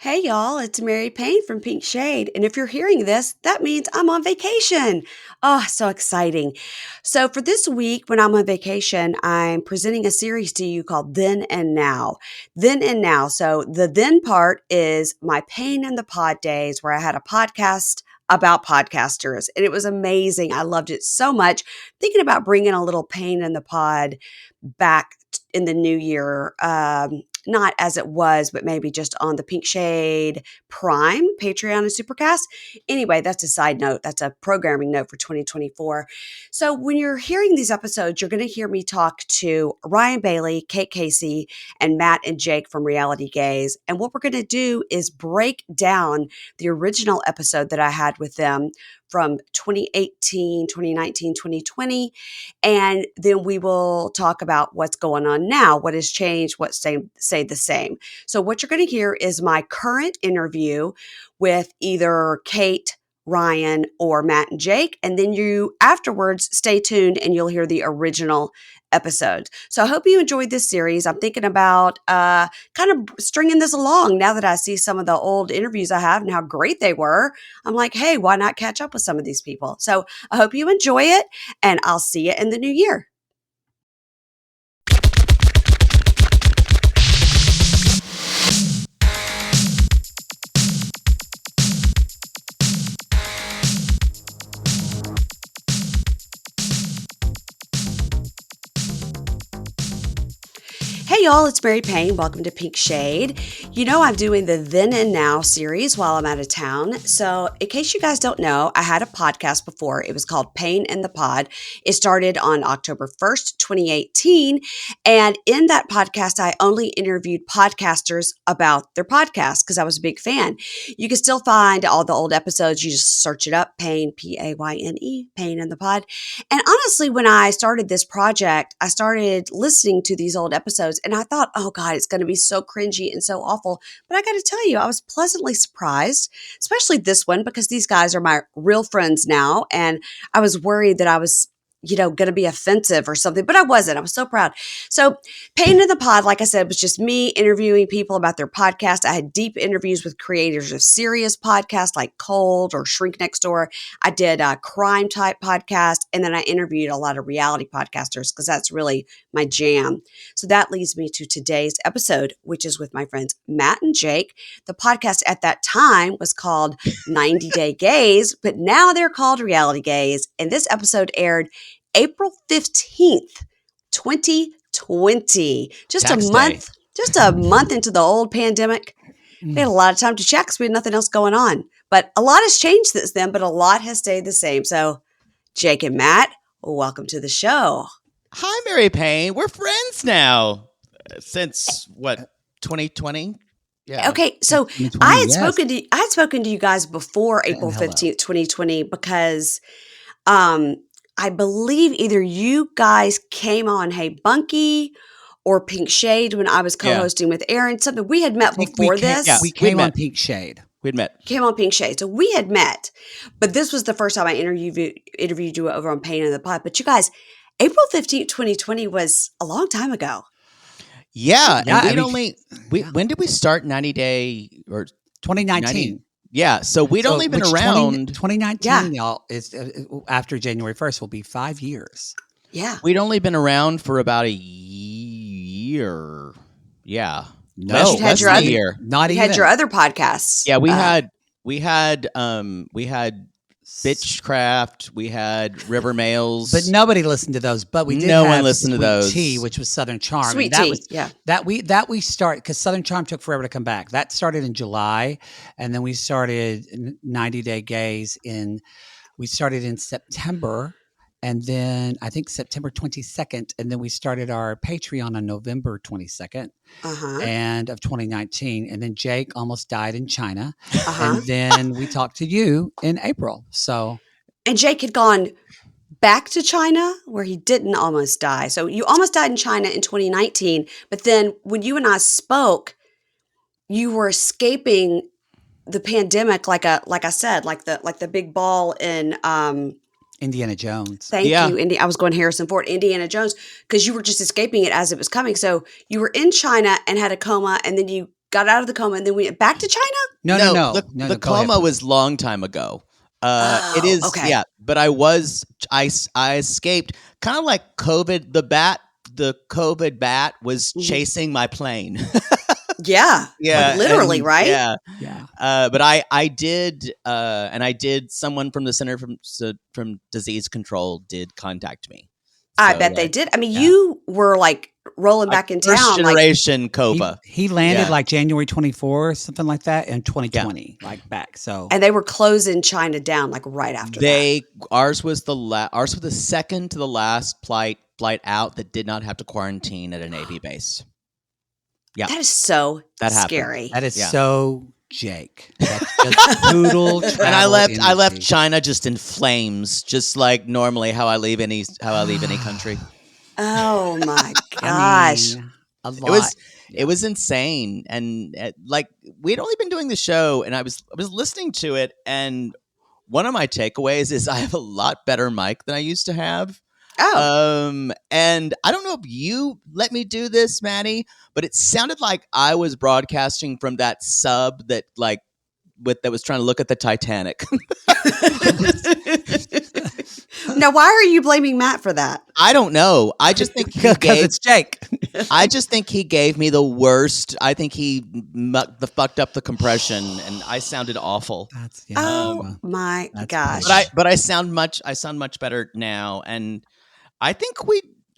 Hey y'all, it's Mary Payne from Pink Shade. And if you're hearing this, that means I'm on vacation. Oh, so exciting. So, for this week, when I'm on vacation, I'm presenting a series to you called Then and Now. Then and Now. So, the then part is my Payne in the Pod days where I had a podcast about podcasters. And it was amazing. I loved it so much. Thinking about bringing a little Payne in the Pod back in the new year. Not as it was, but maybe just on the Pink Shade Prime, Patreon, and Supercast. Anyway, that's a side note. That's a programming note for 2024. So when you're hearing these episodes, you're going to hear me talk to Ryan Bailey, Kate Casey, and Matt and Jake from Reality Gaze. And what we're going to do is break down the original episode that I had with them from 2018, 2019, 2020. And then we will talk about what's going on now, what has changed, what stayed the same. So what you're going to hear is my current interview with either Kate, Ryan, or Matt and Jake. And then you afterwards stay tuned and you'll hear the original episode. So I hope you enjoyed this series. I'm thinking about kind of stringing this along now that I see some of the old interviews I have and how great they were. I'm like, hey, why not catch up with some of these people? So I hope you enjoy it, and I'll see you in the new year. Hey y'all, it's Mary Payne. Welcome to Pink Shade. You know I'm doing the Then and Now series while I'm out of town. So in case you guys don't know, I had a podcast before. It was called Payne in the Pod. It started on October 1st, 2018. And in that podcast, I only interviewed podcasters about their podcast because I was a big fan. You can still find all the old episodes. You just search it up, Payne, Payne, Payne in the Pod. And honestly, when I started this project, I started listening to these old episodes and I thought, oh God, it's going to be so cringy and so awful. But I got to tell you, I was pleasantly surprised, especially this one, because these guys are my real friends now. And I was worried that I was, going to be offensive or something, but I wasn't. I was so proud. So Payne in the Pod, like I said, was just me interviewing people about their podcast. I had deep interviews with creators of serious podcasts like Cold or Shrink Next Door. I did a crime type podcast, and then I interviewed a lot of reality podcasters because that's really my jam. So that leads me to today's episode, which is with my friends Matt and Jake. The podcast at that time was called 90 Day Gaze, but now they're called Reality Gaze. And this episode aired April 15th, 2020. Just a month into the old pandemic. We had a lot of time to check because we had nothing else going on. But a lot has changed since then, but a lot has stayed the same. So, Jake and Matt, welcome to the show. Hi, Mary Payne. We're friends now. Since what, 2020? Yeah. Okay, so I had spoken to you guys before April 15th, 2020, because I believe either you guys came on Hey Bunky or Pink Shade when I was co-hosting with Aaron. Something we had met before this. Yeah, we came on Pink Shade. We'd met. Came on Pink Shade. So we had met, but this was the first time I interviewed you over on Payne in the Pod. But you guys, April 15th, 2020 was a long time ago. Yeah. When did we start 90 Day or 2019? 90? Yeah. So we'd only been around. 2019, y'all, is after January 1st will be 5 years. Yeah. We'd only been around for about a year. Yeah. No, less than a year. Not even. You had your other podcasts. Yeah, we had Bitchcraft, we had River Mails, but nobody listened to those. But we did. No have one listened to those. Tea, which was Southern Charm. Sweet Tea, yeah. That we started because Southern Charm took forever to come back. That started in July, and then we started 90 Day Gaze we started in September. And then I think September 22nd, and then we started our Patreon on November 22nd and of 2019. And then Jake almost died in China. And then we talked to you in April. And Jake had gone back to China where he didn't almost die. So you almost died in China in 2019. But then when you and I spoke, you were escaping the pandemic like I said, like the big ball in Indiana Jones. Thank you, I was going Harrison Ford, Indiana Jones, because you were just escaping it as it was coming. So you were in China and had a coma, and then you got out of the coma and then went back to China? No, The go ahead, coma please. was long time ago. It Oh, is, okay. yeah. But I escaped, kind of like COVID. The COVID bat was Mhm. chasing my plane. Yeah, like Yeah, literally, and right? yeah, Yeah. but I did, and I did. Someone from the Center from Disease Control did contact me. I So bet they like, did. I mean, yeah, you were like rolling like back in first town, like, generation COVA. He landed Yeah, like January 24th, something like that, in yeah. 2020, like back. So and they were closing China down like right after that. Ours was ours was the second to the last flight out that did not have to quarantine at a Navy base. Yeah, That is so that happened. scary. that is Yeah. so Jake. That's just total travel And I left energy. China just in flames, just like normally how I leave any country. Oh my I gosh. mean, a It lot. was Yeah. it was insane, and like we'd only been doing the show, and I was listening to it, and one of my takeaways is I have a lot better mic than I used to have. Oh, And I don't know if you let me do this, Maddie, but it sounded like I was broadcasting from that sub that that was trying to look at the Titanic. now why are you blaming Matt for that? I don't know. I just think he Because gave. it's Jake. I just think he gave me the worst. I think he fucked up the compression, and I sounded awful. That's Oh my That's gosh. But I sound much better now, and I think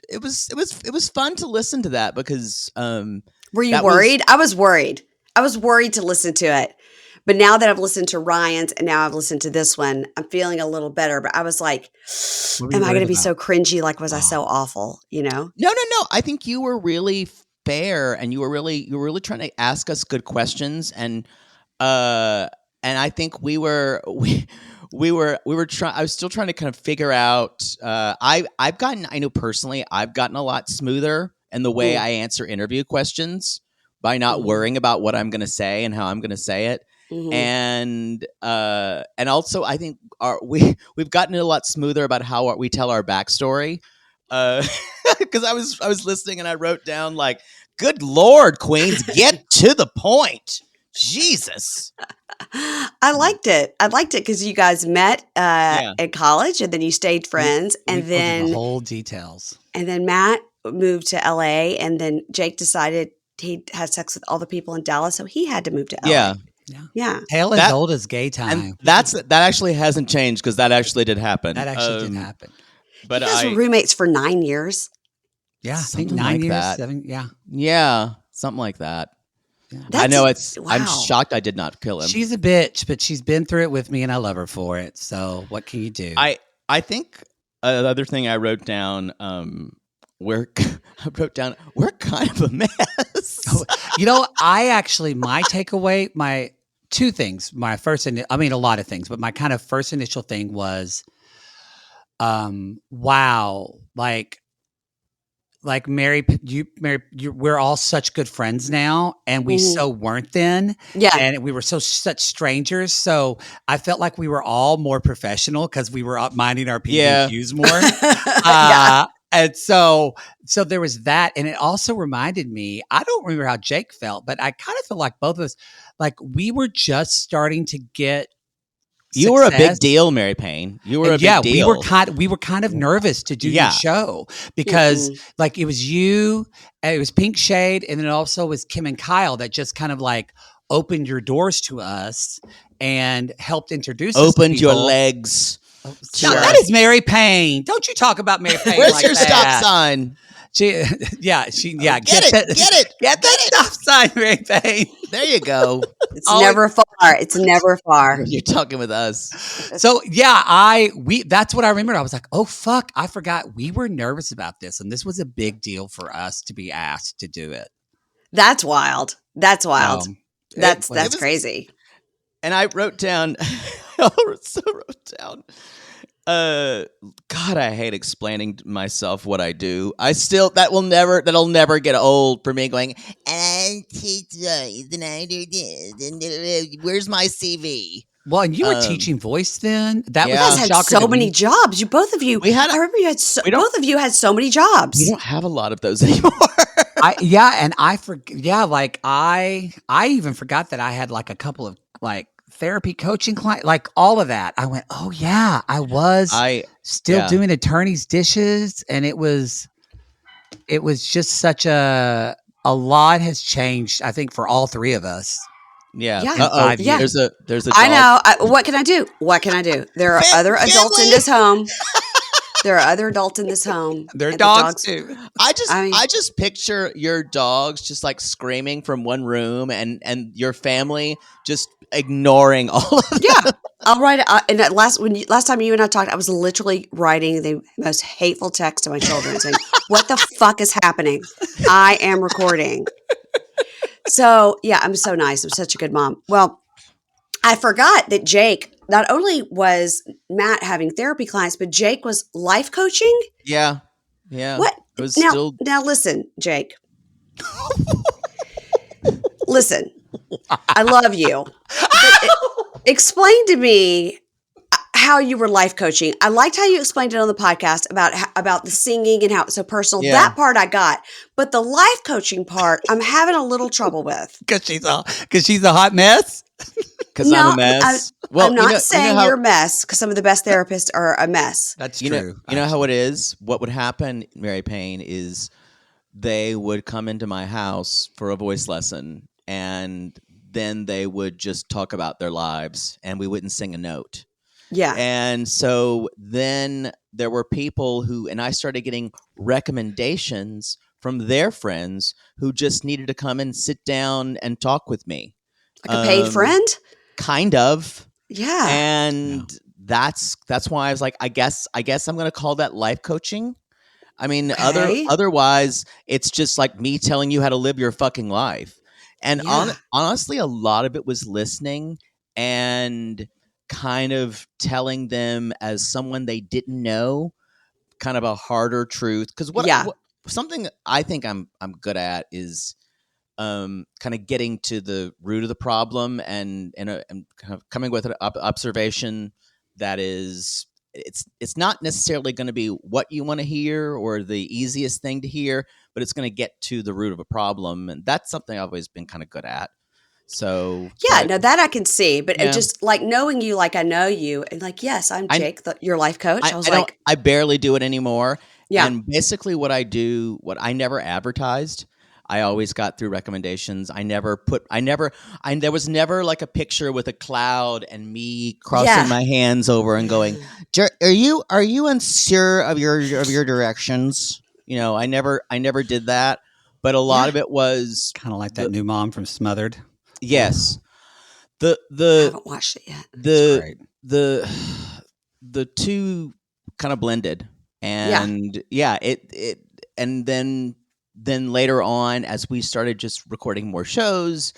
it was fun to listen to that because Were you that was- worried? I was worried. I was worried to listen to it. But now that I've listened to Ryan's and now I've listened to this one, I'm feeling a little better. But I was like, What were you am I going worried to be about? so cringy? Like, was I Oh. so awful? You know? No. I think you were really fair, and you were really trying to ask us good questions, and I think we were trying. I was still trying to kind of figure out. I know personally, I've gotten a lot smoother in the way Mm. I answer interview questions by not Mhm. worrying about what I'm going to say and how I'm going to say it. Mhm. And also I think we've gotten a lot smoother about how we tell our backstory. Because I was listening and I wrote down like, "Good Lord, Queens, get to the point." Jesus. I liked it. I liked it because you guys met Yeah. at college and then you stayed friends. We And told you the then whole details. Matt moved to LA. And then Jake decided he had sex with all the people in Dallas. So he had to move to LA. Yeah. Yeah. Yeah. Tale as That- old as gay time. And that actually hasn't changed because that actually did happen. that actually did happen. But you guys were roommates for 9 years. Yeah, I think Something 9 like years, that. 7. Yeah. yeah, something like that. Yeah. I know I'm wow. shocked I did not kill him. She's a bitch, but she's been through it with me, and I love her for it. So what can you do? I think another thing I wrote down we're we're kind of a mess. You know, my takeaway, my two things. My first, I mean, a lot of things, but my kind of first initial thing was, wow, like Mary, we're all such good friends now, and we Mhm. so weren't then, Yeah. and we were such strangers. So I felt like we were all more professional because we were minding our P's Yeah. and Q's more. Yeah. And so there was that. And it also reminded me, I don't remember how Jake felt, but I kind of feel like both of us, like we were just starting to get You were a big success. deal, Mary Payne. You were a Yeah, big deal. we were kind of nervous to do Yeah. your show because Mhm. like it was you, and it was Pink Shade, and then it also was Kim and Kyle that just kind of like opened your doors to us and helped introduce us to Opened your people. legs. No, Sure. that is Mary Payne. Don't you talk about Mary Payne Where's like your that. stop sign? She, Get get it. that, Get it. get that stop sign, Mary Payne. There you go. It's Oh, never far. It's never far. You're talking with us. So yeah, that's what I remembered. I was like, oh fuck, I forgot we were nervous about this, and this was a big deal for us to be asked to do it. That's wild. That's wild. That's was- crazy. And I wrote down, I also wrote down, God, I hate explaining to myself what I do. That'll never get old for me going, and I teach voice, and I do this, and where's my CV? Well, and you were teaching voice then. That Yeah. You was guys a had shocker so to many me. jobs. You both of you. We had- I remember you had we don't- both of you had so many jobs. We don't have a lot of those anymore. And I like I even forgot that I had like a couple of like therapy coaching client, like all of that. I went, oh yeah, I was I still yeah. doing attorney's dishes, and it was just such a lot has changed. I think for all three of us Yeah. Yeah. in Uh-oh. Yeah.5 years. There's a I dog. know. What can I do? What can I do? There are other adults in Family. this home. There are other adults in this home, They're and the dogs dogs. too. I mean, I just picture your dogs just like screaming from one room and your family just ignoring all of yeah. I'll write it. And that last time you and I talked, I was literally writing the most hateful text to my children, saying, "What the fuck is happening? I am recording." So yeah, I'm so nice. I'm such a good mom. Well, I forgot that Jake, not only was Matt having therapy clients, but Jake was life coaching. Yeah. Yeah. What It was now? still Now listen, Jake. Listen, I love you, but explain to me how you were life coaching. I liked how you explained it on the podcast about the singing and how it's so personal. yeah, That part I got, but the life coaching part, I'm having a little trouble with. Because she's a hot mess. cuz I'm a No, mess. Well, I'm not saying you're a mess because some of the best therapists are a mess. That's true. you know how Actually, it is? What would happen, Mary Payne, is they would come into my house for a voice lesson and then they would just talk about their lives and we wouldn't sing a note. Yeah. And so then there were people who, and I started getting recommendations from their friends who just needed to come and sit down and talk with me. Like a paid Um, friend? kind of. Yeah. yeah. And that's why I was like, I guess I'm gonna call that life coaching. I mean, Okay. otherwise, it's just like me telling you how to live your fucking life. And Yeah. honestly, a lot of it was listening and kind of telling them as someone they didn't know, kind of a harder truth. Because Yeah. what something I think I'm good at is kind of getting to the root of the problem and kind of coming with an observation that is it's not necessarily going to be what you want to hear or the easiest thing to hear, but it's going to get to the root of a problem, and that's something I've always been kind of good at. So, Yeah, but no, that I can see, but it yeah, just like knowing you like I know you and like, yes, I'm I Jake, your life coach. I was I don't like, I barely do it anymore. yeah. And basically what I do, what I never advertised, I always got through recommendations. I there was never like a picture with a cloud and me crossing Yeah. my hands over and going, are you unsure of your directions?" You know, I never did that, but a lot Yeah. of it was Kind of like that the new mom from Smothered. yes. The I the haven't watched it yet. It's the great. the the two kind of blended, Yeah. and yeah, it and then later on as we started just recording more shows,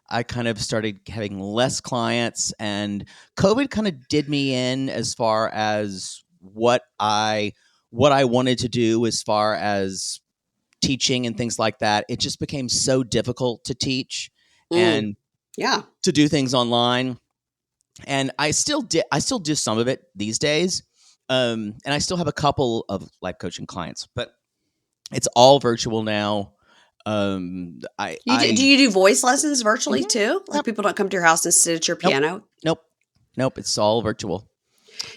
I kind of started having less clients, and COVID kind of did me in as far as what I wanted to do as far as teaching and things like that. It just became so difficult to teach Mm. and Yeah. to do things online, and I still do some of it these days, and I still have a couple of life coaching clients, but it's all virtual now. Do I you do voice lessons virtually Mhm. too? Like Yep. people don't come to your house and sit at your Nope. piano? Nope. Nope. It's all virtual.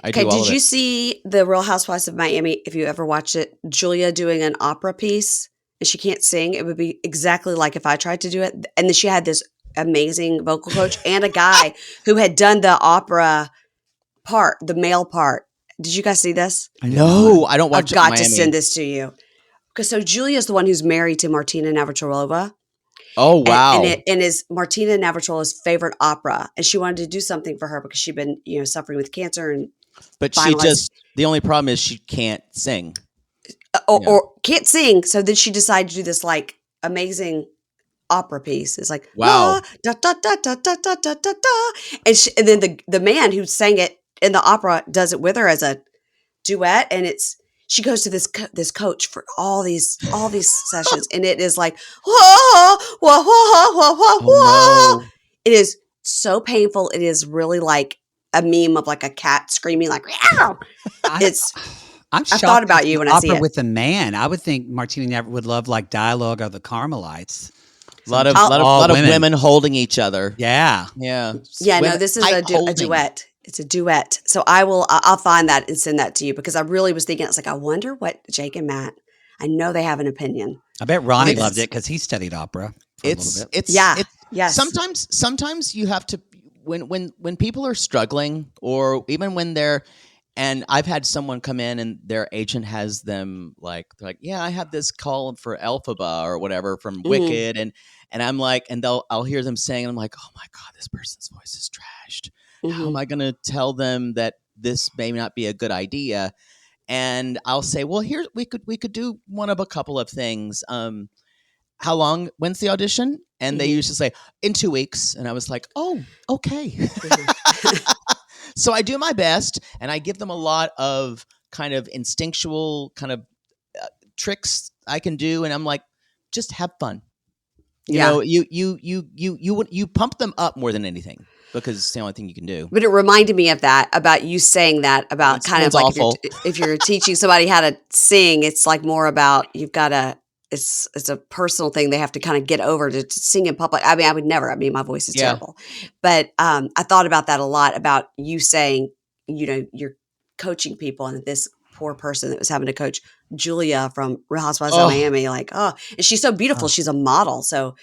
I Okay, do all did of you it. see The Real Housewives of Miami if you ever watched it? Julia doing an opera piece and she can't sing. It would be exactly like if I tried to do it. And then she had this amazing vocal coach and a guy who had done the opera part, the male part. Did you guys see this? I did not. No, I don't I've watch got to send Miami. this to you. Because so Julia's the one who's married to Martina Navratilova, Oh and wow! it is Martina Navratilova's favorite opera, and she wanted to do something for her because she'd been suffering with cancer and But she finalized just the only problem is she can't sing. Yeah. or can't sing. So then she decided to do this like amazing opera piece. It's like la Wow. da da da da da da da da da, and then the man who sang it in the opera does it with her as a duet, and it's she goes to this coach for all these sessions, and it is like whoa whoa whoa whoa whoa Oh whoa. no. It is so painful. It is really like a meme of like a cat screaming like meow. I It's I'm I thought shocked that about it's you an when I see opera it. with a man. I would think Martina never would love like dialogue of the Carmelites. A lot of Just lot of all lot of women holding each other. Yeah. Yeah, Yeah, no, women this is tight a holding. duet. It's a duet. So I'll find that and send that to you because I really was thinking, I was like, I wonder what Jake and Matt, I know they have an opinion I bet on Ronnie loved this. it because he studied opera for a little It's bit. it's Yeah. it's Yes. sometimes you have to when people are struggling or even when they're and I've had someone come in and their agent has them like they're like, yeah, I have this call for Elphaba or whatever from Hmm. Wicked, and I'm like, and I'll hear them saying, I'm like, oh my god, this person's voice is trashed. How Hmm. am I going to tell them that this may not be a good idea? And I'll say, well, here we could do one of a couple of things. How long? When's the audition? And they Hmm. used to say in 2 weeks, and I was like, oh, okay. Hmm. So I do my best, and I give them a lot of kind of instinctual kind of tricks I can do, and I'm like, just have fun. You Yeah. know, you pump them up more than anything because it's the only thing you can do. But it reminded me of that about you saying that about It kind of sounds like awful. if you're teaching somebody how to sing, it's like more about you've got to it's a personal thing they have to kind of get over to sing in public. I mean, I would never. I mean, my voice is Yeah, terrible, but I thought about that a lot about you saying, you're coaching people, and this poor person that was having to coach Julia from Real Housewives of oh, Miami, like, oh, and she's so beautiful. Oh, She's a model, so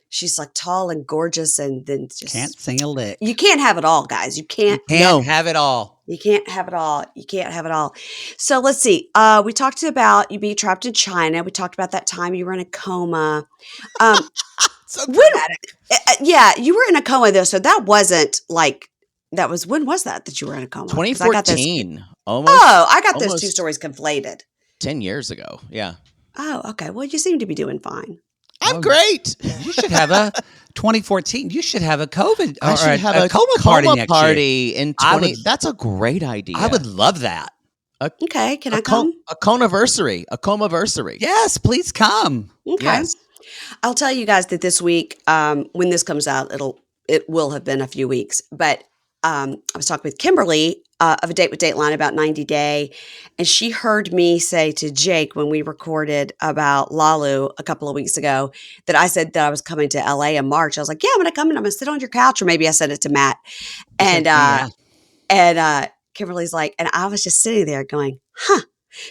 she's like tall and gorgeous, and then can't just sing a lick. you can't have it all, guys. You You can't. can't no, have it all. You can't have it all. You can't have it all. So let's see. We talked about you being trapped in China. We talked about that time you were in a coma. Um, so when? dramatic. Yeah, you were in a coma though. So that wasn't like that was when was that you were in a coma? Because I got those. 2014, Oh, I got those two almost stories conflated. 10 years ago. Yeah, Oh, okay. Well, you seem to be doing fine. I'm Oh, great. you should have a 2014. You should have a COVID I or should have a a coma party coma next year. party in I 20. would, That's a great I idea. would love that. A Okay, can a I come? a conaversary, a comaversary. Yes, please come. Okay. Yes. I'll tell you guys that this week, when this comes out, it will have been a few weeks. But I was talking with Kimberly of a Date with Dateline about 90 Day, and she heard me say to Jake when we recorded about Lalu a couple of weeks ago that I said that I was coming to LA in March. I was like, "Yeah, I'm going to come and I'm going to sit on your couch," or maybe I said it to Matt, You said and to me, yeah. Kimberly's like, and I was just sitting there going, "Huh."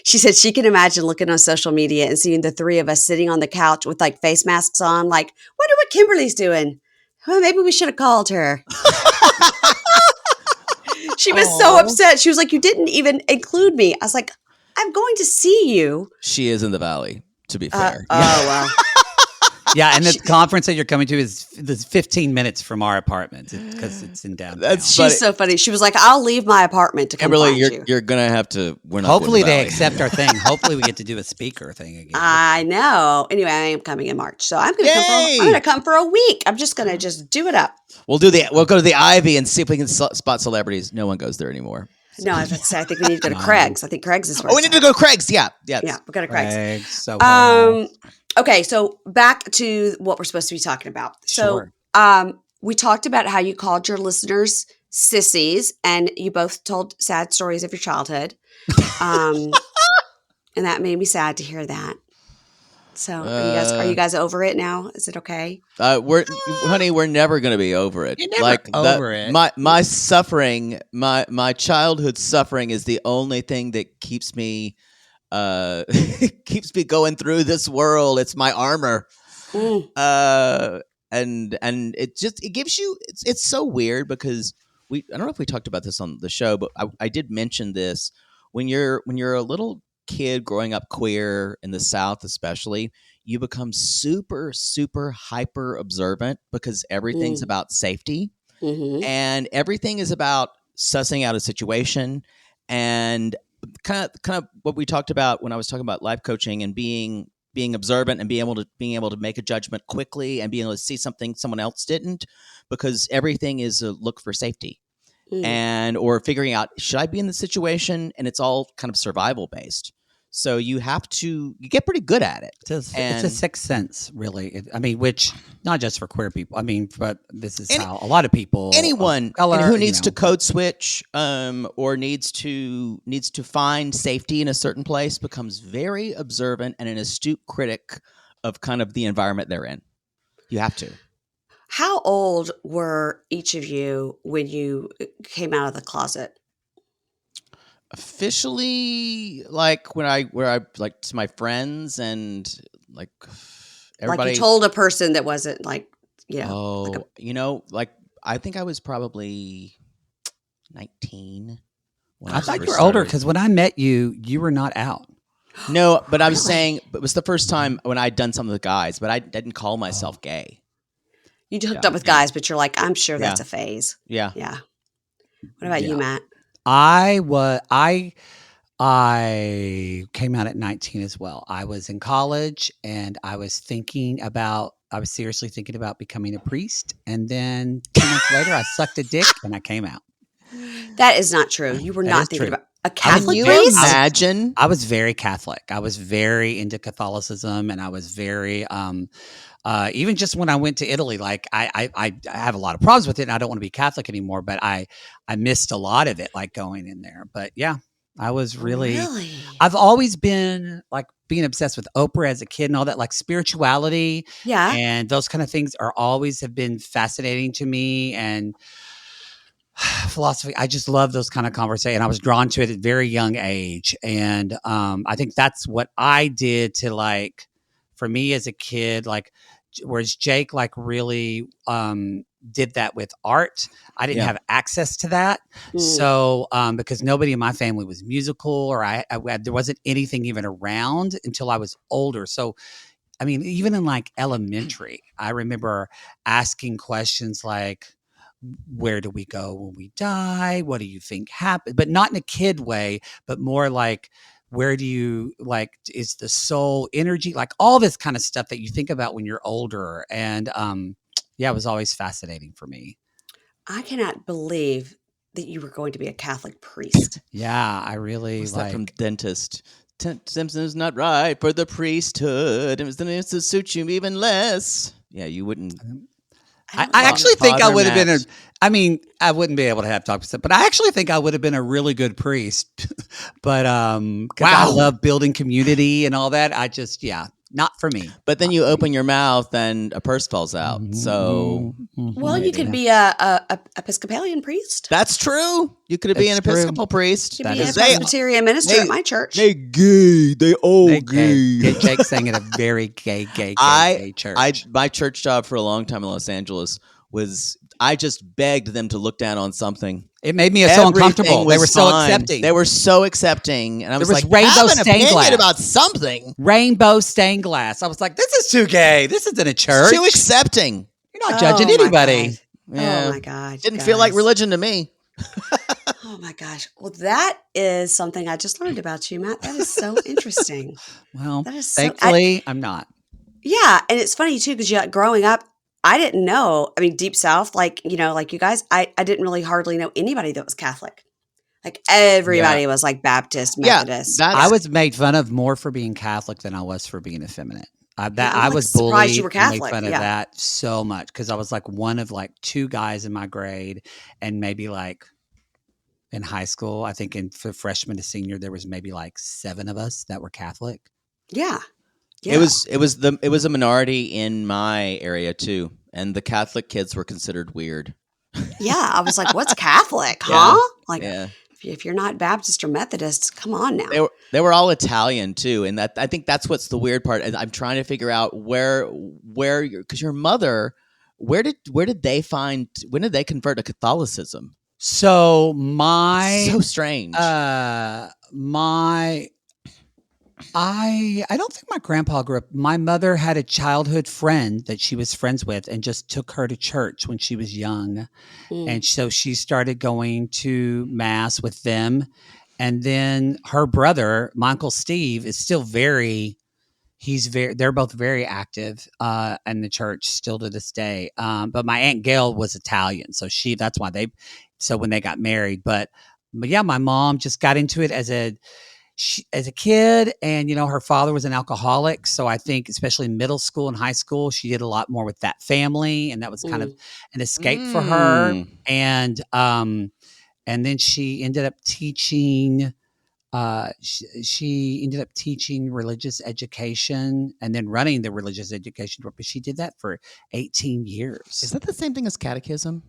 She said she can imagine looking on social media and seeing the three of us sitting on the couch with like face masks on, like, wonder what Kimberly's doing. Well, maybe we should have called her. She was so Oh, upset. She was like, you didn't even include me. I was like, I'm going to see you. she is in the valley. To be fair, Oh, well. Yeah, and the She, conference that you're coming to is 15 minutes from our apartment because it's in downtown. That's she's so funny. She was like, I'll leave my apartment to come Kimberly, find you. you're gonna have to. We're not. Hopefully going to the they valley. accept our thing. Hopefully we get to do a speaker thing again. I know. Anyway, I am coming in March. So I'm Yay! going to come for a week. I'm just going to just do it up. We'll go to the Ivy and see if we can spot celebrities. No one goes there anymore. No, I was about to say, I think we need to go to No. Craig's. I think Craig's is where Oh, we it's need to at. go to Craig's. Yeah, yes. Yeah, we'll go to Craig's. Craig, so Okay, so back to what we're supposed to be talking about. So, Sure. we talked about how you called your listeners sissies, and you both told sad stories of your childhood, um, and that made me sad to hear that. So, are you guys over it now? Is it okay? Honey, we're never gonna be over it. You're never Like over it. my suffering, my childhood suffering is the only thing that keeps me keeps me going through this world. It's my armor. Mm, And it gives you it's so weird because I don't know if we talked about this on the show, but I did mention this when you're a little kid growing up queer in the South, especially, you become super hyper observant because everything's mm, about safety mm-hmm, and everything is about sussing out a situation and kind of what we talked about when I was talking about life coaching and being observant and being able to make a judgment quickly and being able to see something someone else didn't because everything is a look for safety mm, and or figuring out should I be in the situation, and it's all kind of survival based. So you get pretty good at it. It's a And sixth sense, really. I mean, which not just for queer people. I mean, but this is Any- how a lot of people, anyone of color, who needs to code switch or needs to find safety in a certain place becomes very observant and an astute critic of kind of the environment they're in. You have to. How old were each of you when you came out of the closet? Officially, like where I like to my friends and like everybody. Like you told a person that wasn't like, Oh, like I think I was probably 19 when I I thought you first were older started. because when I met you, you were not out. No, but I was Really? saying it was the first time when I'd done something with guys, but I didn't call myself gay. You hooked Yeah. up with guys, but you're like, I'm sure Yeah. that's a phase. Yeah. Yeah. What about you, Yeah. Matt? I came out at 19 as well. I was in college and I was seriously thinking about becoming a priest. And then 2 months later, I sucked a dick and I came out. That is not true. You were That not is thinking true. about a I was Catholic Can you priest? imagine? I was very Catholic. I was very into Catholicism, and I was very even just when I went to Italy. Like I have a lot of problems with it, and I don't want to be Catholic anymore. But I missed a lot of it, like going in there. But yeah, I was really. Really? I've always been like being obsessed with Oprah as a kid and all that, like spirituality Yeah. and those kind of things are always have been fascinating to me. And philosophy, I just love those kind of conversations. I was drawn to it at a very young age. And I think that's what I did to like, for me as a kid, like, whereas Jake like really did that with art. I didn't Yeah. have access to that. So because nobody in my family was musical or there wasn't anything even around until I was older. So I mean, even in like elementary, I remember asking questions like, where do we go when we die? What do you think happened? But not in a kid way, but more like, where do you like, is the soul energy? Like all this kind of stuff that you think about when you're older. And yeah, it was always fascinating for me. I cannot believe that you were going to be a Catholic priest. Yeah, I really What's like. that from Dentist? Simpson's not right for the priesthood. It was to suit you even less. Yeah, you wouldn't. I don't know. actually think I Father would have been Matt. I mean, I wouldn't be able to have talked with them, but I actually think I would have been a really good priest. But because I Wow. love building community and all that, I just, yeah, not for me. But then you open your mouth and a purse falls out. So Well, you could maybe. be a Episcopalian priest. That's true. You could be an It's true. Episcopal priest. You could be That a is They- Presbyterian minister they- at my church. They gay. They all gay. Jake sang at a very gay church. My church job for a long time in Los Angeles was I just begged them to look down on something. It made me so uncomfortable. Everything They was were so fine. accepting. They were so accepting, and I There was was like, rainbow have an stained opinion glass. about something. Rainbow stained glass. I was like, this is too gay. This isn't a church. It's too accepting. You're not judging Oh, my anybody. God. Yeah. Oh my God. Didn't feel like guys. religion to me. Oh my gosh. Well, that is something I just learned about you, Matt. That is so interesting. Well, That is so, thankfully, I'm not. yeah. And it's funny too, because growing up, I didn't know. I mean, deep South, like, like you guys, I didn't really hardly know anybody that was Catholic. Like everybody was like Baptist, Methodist. Yeah, I was made fun of more for being Catholic than I was for being effeminate. I'm, I like, was surprised bullied you were and made Catholic, fun of yeah. that so much because I was like one of like two guys in my grade, and maybe like in high school, I think for freshman to senior, there was maybe like 7 of us that were Catholic. Yeah. Yeah. It was a minority in my area too, and the Catholic kids were considered weird. Yeah. I was like, what's Catholic, Yeah. huh? Like, Yeah, if you're not Baptist or Methodist, come on now. they were all Italian too, and I think that's what's the weird part. And I'm trying to figure out where because your mother, when did they convert to Catholicism? So So strange. I don't think my grandpa grew up. My mother had a childhood friend that she was friends with and just took her to church when she was young. Mm. And so she started going to mass with them. And then her brother, my Uncle Steve, is still they're both very active in the church still to this day. But my Aunt Gail was Italian. So that's why so when they got married, but yeah, my mom just got into it as a kid, and her father was an alcoholic, so I think especially in middle school and high school, she did a lot more with that family, and that was kind of Mm. an escape for her. Mm. And then she ended up teaching. She ended up teaching religious education and then running the religious education group. But she did that for 18 years. Is that the same thing as catechism?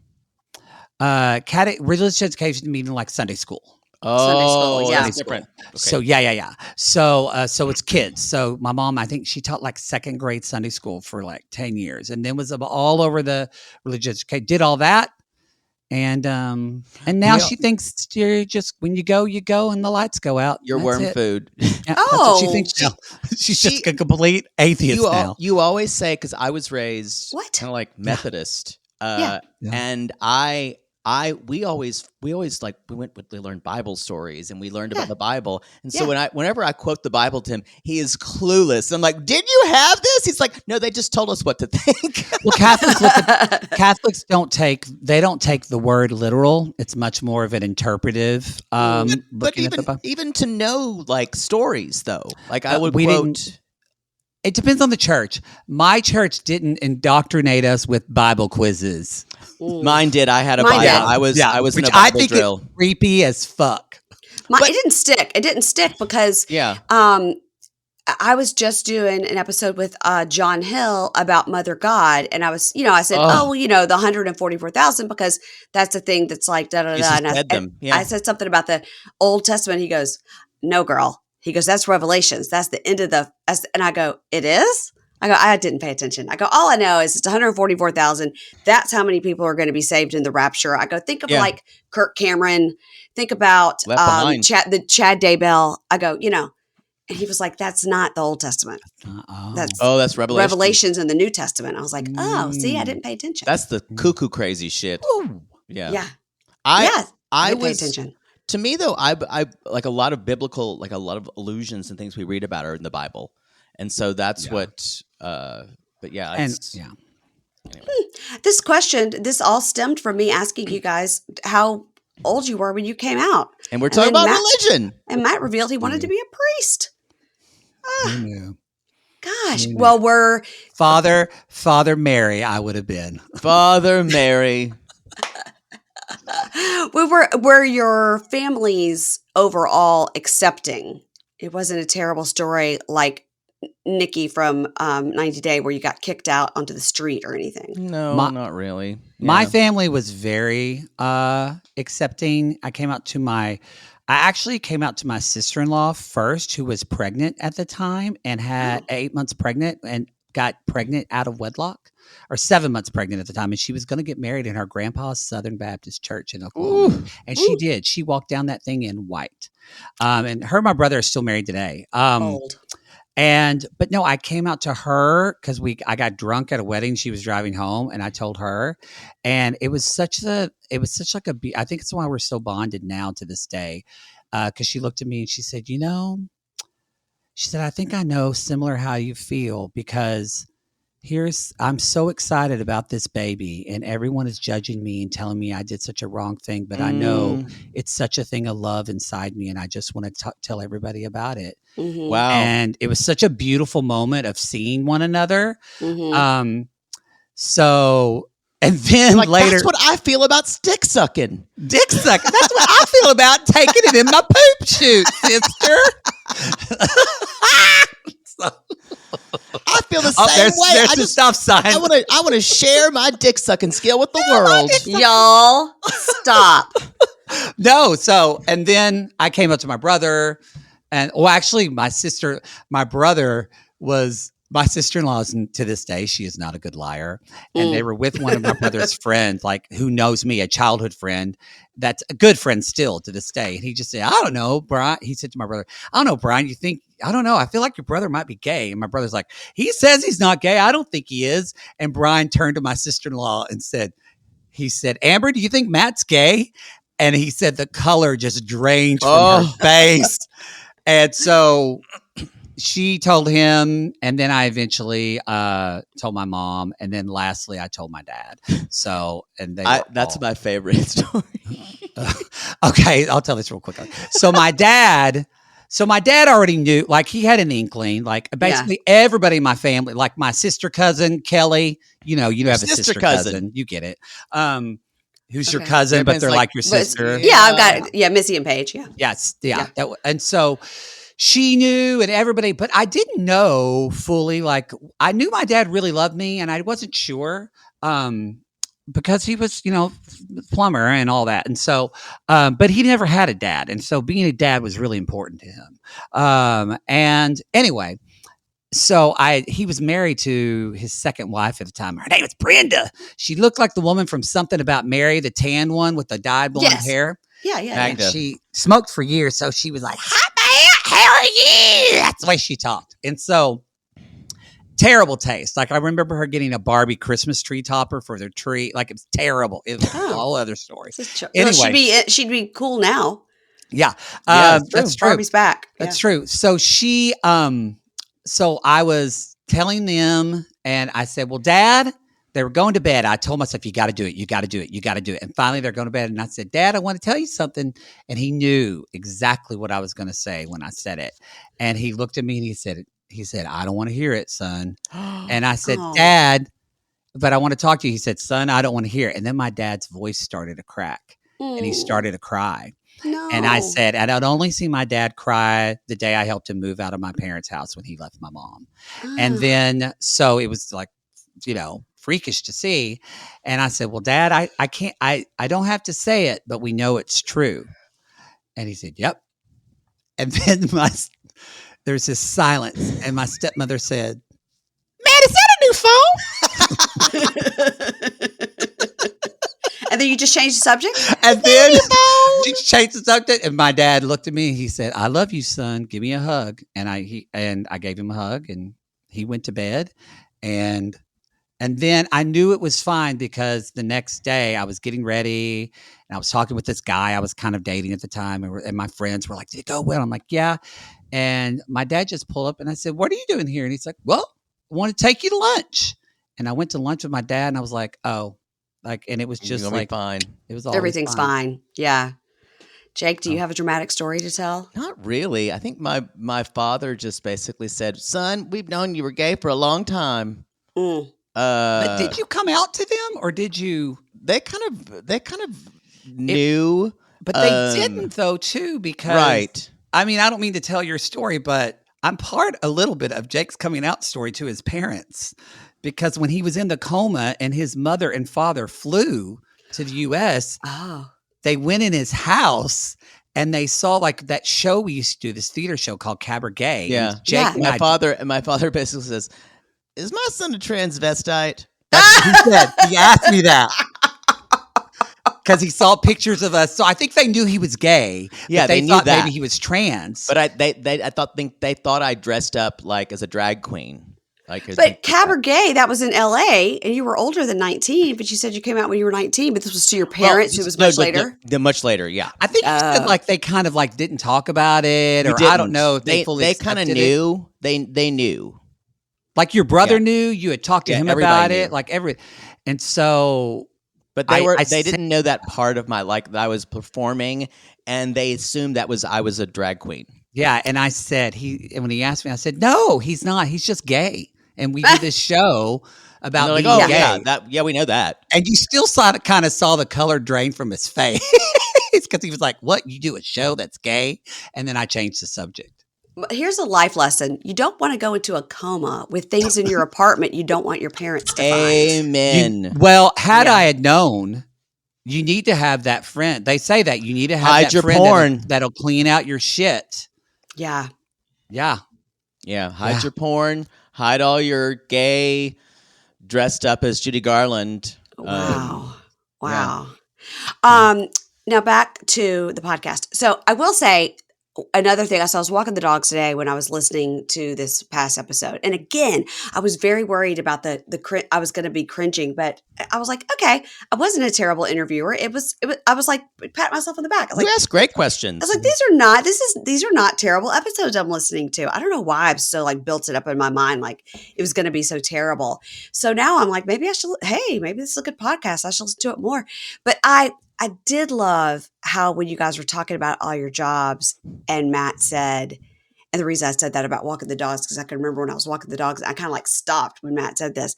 Religious education meaning like Sunday school. Sunday school, Oh, yeah. that's different. Okay. So yeah. So it's kids. So my mom, I think she taught like second grade Sunday school for like 10 years, and then was all over the religious education. Did all that, and now she thinks you're just when you go, and the lights go out. Your That's worm it. food. Yeah, that's what she thinks now. She's she- just a complete atheist now. You always say, because I was raised What? kind of like Methodist, Yeah. and we always like we learned Bible stories and we learned about the Bible, and so whenever I quote the Bible to him, he is clueless. I'm like, "Did you have this?" He's like, "No, they just told us what to think." Well, Catholics don't take the word literal. It's much more of an interpretive. But Looking at the Bible. even to know like stories though, like I would we quote. It depends on the church. My church didn't indoctrinate us with Bible quizzes. Mine did. I had a Mine Bible. did. I was in Which a Bible I think drill. is creepy as fuck. It didn't stick. It didn't stick because I was just doing an episode with John Hill about Mother God, and I said, the 144,000 because that's the thing that's like da da You da. just fed them. Yeah. I said something about the Old Testament. He goes, "No, girl." He goes, "That's Revelations. That's the end of and I go, "It is." I go, "I didn't pay attention." I go, "All I know is it's 144,000. That's how many people are going to be saved in the rapture." I go, "Think of like Kirk Cameron. Think about Left Behind. Chad Daybell." I go, and he was like, "That's not the Old Testament. That's Revelations in the New Testament." I was like, "Oh, see, I didn't pay attention." That's the cuckoo crazy shit. Ooh. Yeah. I didn't pay was attention. To me though, I like a lot of biblical, like a lot of allusions and things we read about are in the Bible, and so that's what. But yeah, Anyway. This question, this all stemmed from me asking you guys how old you were when you came out, and we're talking about religion. And Matt revealed he wanted to be a priest. Who knew? Gosh, well, we're Father Mary. I would have been Father Mary. Were your families overall accepting? It wasn't a terrible story like Nikki from 90 Day where you got kicked out onto the street or anything. No, not really. Yeah. My family was very accepting. I actually came out to my sister-in-law first, who was pregnant at the time and had 8 months pregnant and got pregnant out of wedlock, or 7 months pregnant at the time. And she was going to get married in her grandpa's Southern Baptist church in Oklahoma. Ooh. And she did. She walked down that thing in white. And her and my brother are still married today. Old. But no, I came out to her because I got drunk at a wedding. She was driving home, and I told her, and it was such like I think it's why we're so bonded now to this day. Because she looked at me and she said, I think I know similar how you feel, because I'm so excited about this baby, and everyone is judging me and telling me I did such a wrong thing, but I know it's such a thing of love inside me, and I just want to tell everybody about it. Mm-hmm. Wow. And it was such a beautiful moment of seeing one another. Mm-hmm. And then later, that's what I feel about dick sucking. Dick sucking. That's what I feel about taking it in my poop chute, sister. I feel the same way. There's a stop sign. I want to share my dick sucking skill with the world. Y'all, stop. No. And then I came up to my brother, and actually, my sister-in-law is, to this day, she is not a good liar. And they were with one of my brother's friends, like, who knows me, a childhood friend, that's a good friend still to this day. And he just said, "I don't know, Brian." He said to my brother, "I don't know, Brian, I don't know. I feel like your brother might be gay." And my brother's like, "He says he's not gay. I don't think he is." And Brian turned to my sister-in-law and said, "Amber, do you think Matt's gay?" And he said the color just drained from her face. And so she told him, and then I eventually told my mom, and then lastly I told my dad. So, and that's my favorite story. Okay, I'll tell this real quickly. So my dad, So my dad already knew, like he had an inkling, like basically everybody in my family, like my sister cousin, Kelly, you have Your a sister sister cousin. cousin, you get it. Who's your Okay. cousin, but Everybody's they're like, like your But sister. yeah, I've got Missy and Paige. Yeah. Yes. Yeah. Yeah. And so she knew and everybody, but I didn't know fully. Like I knew my dad really loved me and I wasn't sure. Because he was, plumber and all that. And so, but he never had a dad. And so being a dad was really important to him. And anyway, so he was married to his second wife at the time. Her name was Brenda. She looked like the woman from Something About Mary, the tan one with the dyed blonde Yes. hair. Yeah. Yeah. And Magda. she smoked for years. So she was like, "Hi, man, how are you?" That's the way she talked. And so terrible taste. Like I remember her getting a Barbie Christmas tree topper for their tree. Like it was terrible. It was a whole other story. Well, Anyway, she'd be cool now. yeah, Yeah, it's that's true. true. Barbie's back. That's true. So so I was telling them, and I said, "Well, Dad." They were going to bed. I told myself, "You got to do it. You got to do it. You got to do it." And finally, they're going to bed. And I said, "Dad, I want to tell you something." And he knew exactly what I was going to say when I said it. And he looked at me and he said, "I don't want to hear it, son." And I said, Oh. "Dad, but I want to talk to you." He said, "Son, I don't want to hear it." And then my dad's voice started to crack and he started to cry. No. And I said, and I'd only seen my dad cry the day I helped him move out of my parents' house when he left my mom. And then, so it was like, freakish to see. And I said, "Well, Dad, I can't, I don't have to say it, but we know it's true." And he said, "Yep." And then there's this silence. And my stepmother said, "Man, is that a new phone?" And then you just changed the subject? And then she changed the subject. And my dad looked at me and he said, "I love you, son. Give me a hug." And I gave him a hug and he went to bed. And then I knew it was fine because the next day I was getting ready and I was talking with this guy I was kind of dating at the time. And my friends were like, "Did it go well?" I'm like, "Yeah." And my dad just pulled up and I said, "What are you doing here?" And he's like, "Well, I want to take you to lunch." And I went to lunch with my dad and I was like, "Oh," and it was just like, fine. It was always Everything's fine. Yeah. Jake, do you have a dramatic story to tell? Not really. I think my father just basically said, "Son, we've known you were gay for a long time." But did you come out to them or did you? They kind of knew, but they didn't though too, because right. I mean, I don't mean to tell your story, but I'm part a little bit of Jake's coming out story to his parents, because when he was in the coma and his mother and father flew to the US, they went in his house and they saw like that show we used to do, this theater show called Cabaret. Yeah. Jake My father basically says, "Is my son a transvestite?" That's what he said. He asked me that. Because he saw pictures of us, so I think they knew he was gay. Yeah, they knew thought that. maybe he was trans. But they thought I dressed up like as a drag queen. But Cabaret, that was in LA, and you were older than 19, but you said you came out when you were 19, but this was to your parents, who was much later? Much later, yeah. I think he said like they kind of like didn't talk about it, or I don't know if they fully They kind of knew. They knew. Like your brother knew, you had talked to him about knew. it, and so. But they didn't know that part of my that I was performing, and they assumed I was a drag queen. Yeah, and I said when he asked me, I said, "No, he's not. He's just gay." And we did this show about being gay. Yeah, we know that. And you still kind of saw the color drain from his face because he was like, "What? You do a show that's gay?" And then I changed the subject. Here's a life lesson. You don't want to go into a coma with things in your apartment you don't want your parents to find. Amen. Had I had known, you need to have that friend. They say that you need to have hide your friend porn that'll clean out your shit. Yeah. Yeah. Yeah. Hide your porn. Hide all your gay dressed up as Judy Garland. Wow. Wow. Now back to the podcast. So I will say another thing. I was walking the dogs today when I was listening to this past episode. And again, I was very worried about I was going to be cringing, but I was like, okay, I wasn't a terrible interviewer. I was like, pat myself on the back. I was you asked great questions. I was like, these are not terrible episodes I'm listening to. I don't know why I've so like built it up in my mind like it was going to be so terrible. So now I'm like, maybe this is a good podcast. I should listen to it more. But I did love how when you guys were talking about all your jobs, and Matt said, and the reason I said that about walking the dogs, because I can remember when I was walking the dogs, I kind of like stopped when Matt said this.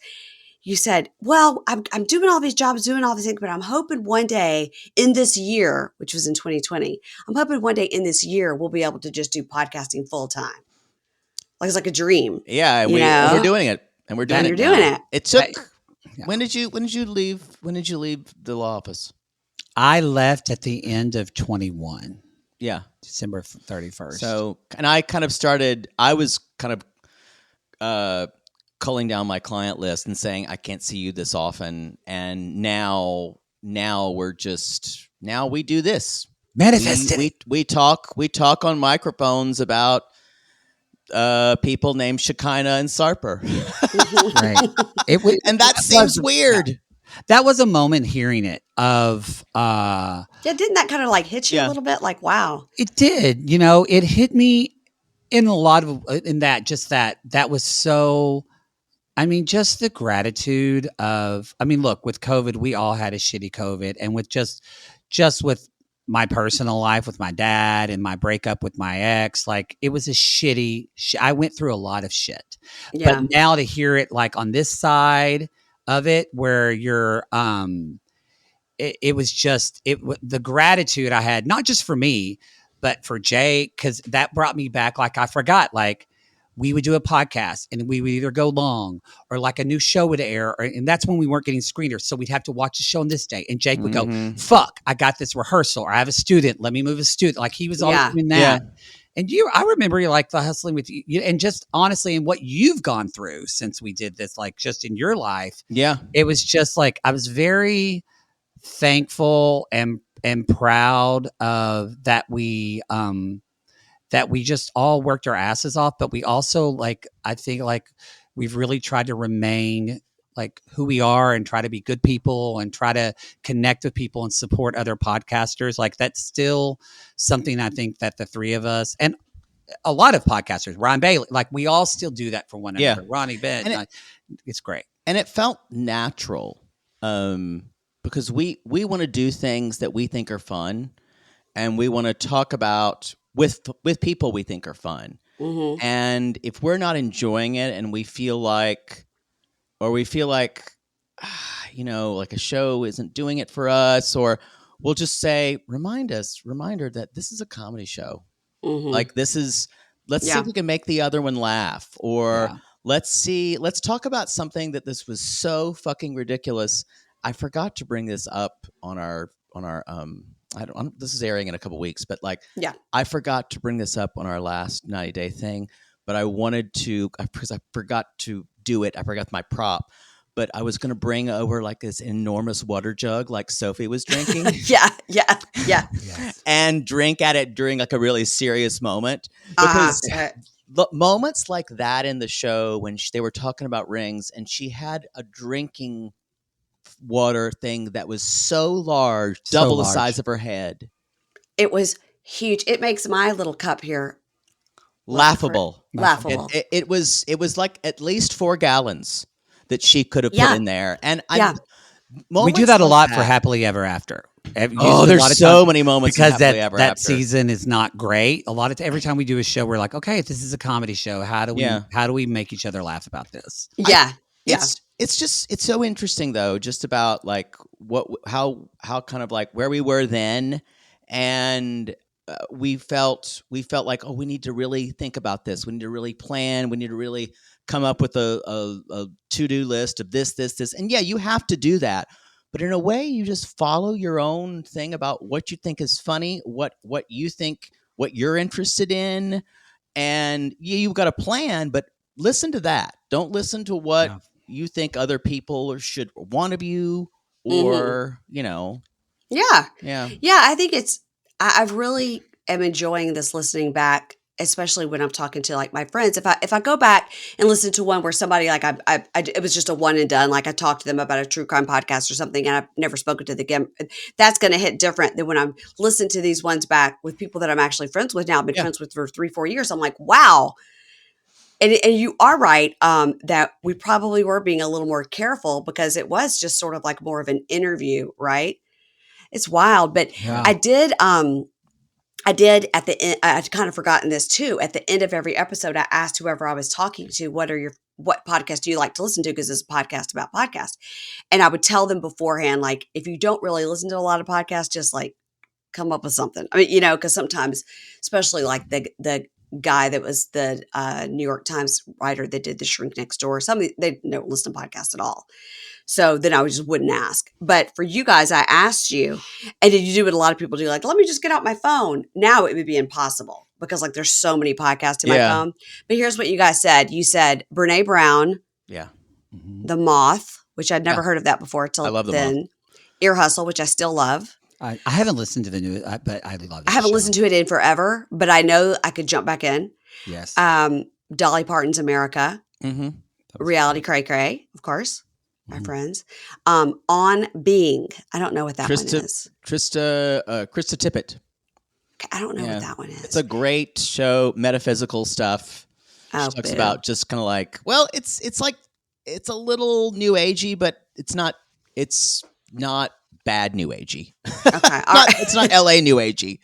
You said, well, I'm doing all these jobs, doing all these things, but I'm hoping one day in this year, which was in 2020, I'm hoping one day in this year, we'll be able to just do podcasting full time. Like it's like a dream, Yeah, and you we're know, doing it, and we're doing and That you're it doing now. it. It that took. yeah. When did you leave? When did you leave the law office? I left at the end of 21, Yeah. December 31st. So, and I kind of started. I was kind of uh, culling down my client list and saying I can't see you this often. And now we're just now we do this. Manifested it. We talk on microphones about people named Shekinah and Sarper, Right. It was and that seems yeah. weird. That was a moment hearing it of Yeah, didn't that kind of like hit you a Yeah. little bit? Like, wow. it did, you know, it hit me in a lot of in that just that was so I mean, just the gratitude of I mean, look, with COVID, we all had a shitty COVID and with just with my personal life with my dad and my breakup with my ex, like it was a shitty I went through a lot of shit. But Yeah. now to hear it like on this side of it where you're it was just the gratitude I had, not just for me, but for Jake, because that brought me back. Like I forgot, like we would do a podcast and we would either go long or like a new show would air, and that's when we weren't getting screeners, so we'd have to watch the show on this day. And Jake would go, Mm-hmm. "Fuck, I got this rehearsal, or I have a student. Let me move a student." Like he was always Yeah. doing Yeah. that. And I remember you like the hustling with you, and just honestly, and what you've gone through since we did this, like just in your life, Yeah. it was just like I was very thankful and proud of that we just all worked our asses off, but we also like I think like we've really tried to remain like who we are and try to be good people and try to connect with people and support other podcasters. Like that's still something I think that the three of us and a lot of podcasters, Ron Bailey, like we all still do that for one Yeah. another. Ronnie Ben, And it's great. it felt natural, because we want to do things that we think are fun, and we want to talk about with people we think are fun. Hmm. And if we're not enjoying it, and we feel like like a show isn't doing it for us, or we'll just say reminder that this is a comedy show. Hmm. Like this is let's see if Yeah. we can make the other one laugh, or Yeah. let's talk about something that this was so fucking ridiculous. I forgot to bring this up on our this is airing in a couple weeks, but like Yeah. I forgot to bring this up on our last 90-day thing, but I wanted to because I forgot to do it. I forgot my prop. But I was going to bring over like this enormous water jug like Sophie was drinking Yeah. Yeah. Yeah. Yes. and drink at it during like a really serious moment, Uh-huh. because moments like that in the show when they were talking about rings and she had a drinking water thing that was so large, So double the large. size of her head, It was huge. It makes my little cup here laughable. laughable. It was like at least 4 gallons that she could have put Yeah. in there, and Yeah. We do moments that a like lot for that- Happily Ever After. Oh, A there's lot of so times- many moments in because Happily Ever that After. season is not great. A lot of every time we do a show, we're like, okay, this is a comedy show. How do we make each other laugh about this? Yeah. Yeah. It's just it's so interesting though, just about like how kind of like where we were then, and we felt like, oh, we need to really think about this. We need to really plan. We need to really come up with a to-do list of this, and yeah, you have to do that. But in a way, you just follow your own thing about what you think is funny, what you think, what you're interested in, and you've got a plan. But listen to that. Don't listen to what Yeah. you think other people or should want of you, Hmm. or Yeah. yeah. Yeah. I think I really am enjoying this listening back, especially when I'm talking to like my friends. If I go back and listen to one where somebody like it was just a one and done, like I talked to them about a true crime podcast or something, and I've never spoken to them again, that's going to hit different than when I'm listening to these ones back with people that I'm actually friends with now. I've been Yeah. friends with for 3-4 years. I'm like, wow. And you are right, that we probably were being a little more careful because it was just sort of like more of an interview, right? It's wild. But Yeah. I did at the end, I'd kind of forgotten this too. At the end of every episode, I asked whoever I was talking to, what podcast do you like to listen to? Because it's a podcast about podcasts. And I would tell them beforehand, like, if you don't really listen to a lot of podcasts, just like come up with something. I mean, because sometimes, especially like the guy that was the New York Times writer that did The Shrink Next Door, they don't listen to podcasts at all. So then I just wouldn't ask. But for you guys, I asked you, and did you do what a lot of people do? Like, let me just get out my phone. Now it would be impossible because like there's so many podcasts in my Yeah. phone. But here's what you guys said. You said Brene Brown, Yeah. Mhm. The Moth, which I'd never Yeah. heard of that before I till love The then. Ear Hustle, which I still love. I haven't listened to the new, but I love it. I haven't listened to it in forever, but I know I could jump back in. Yes. Dolly Parton's America, Mm-hmm. Reality Cray Cray, of course, my Mhm. friends. On Being, I don't know what that one Krista- is. Krista Tippett. I don't know Yeah. what that one is. It's a great show, metaphysical stuff. She Oh, talks boo. about just kind of like, well, it's like it's a little new agey, but it's not bad new agey. Okay, all right. It's not LA new agey.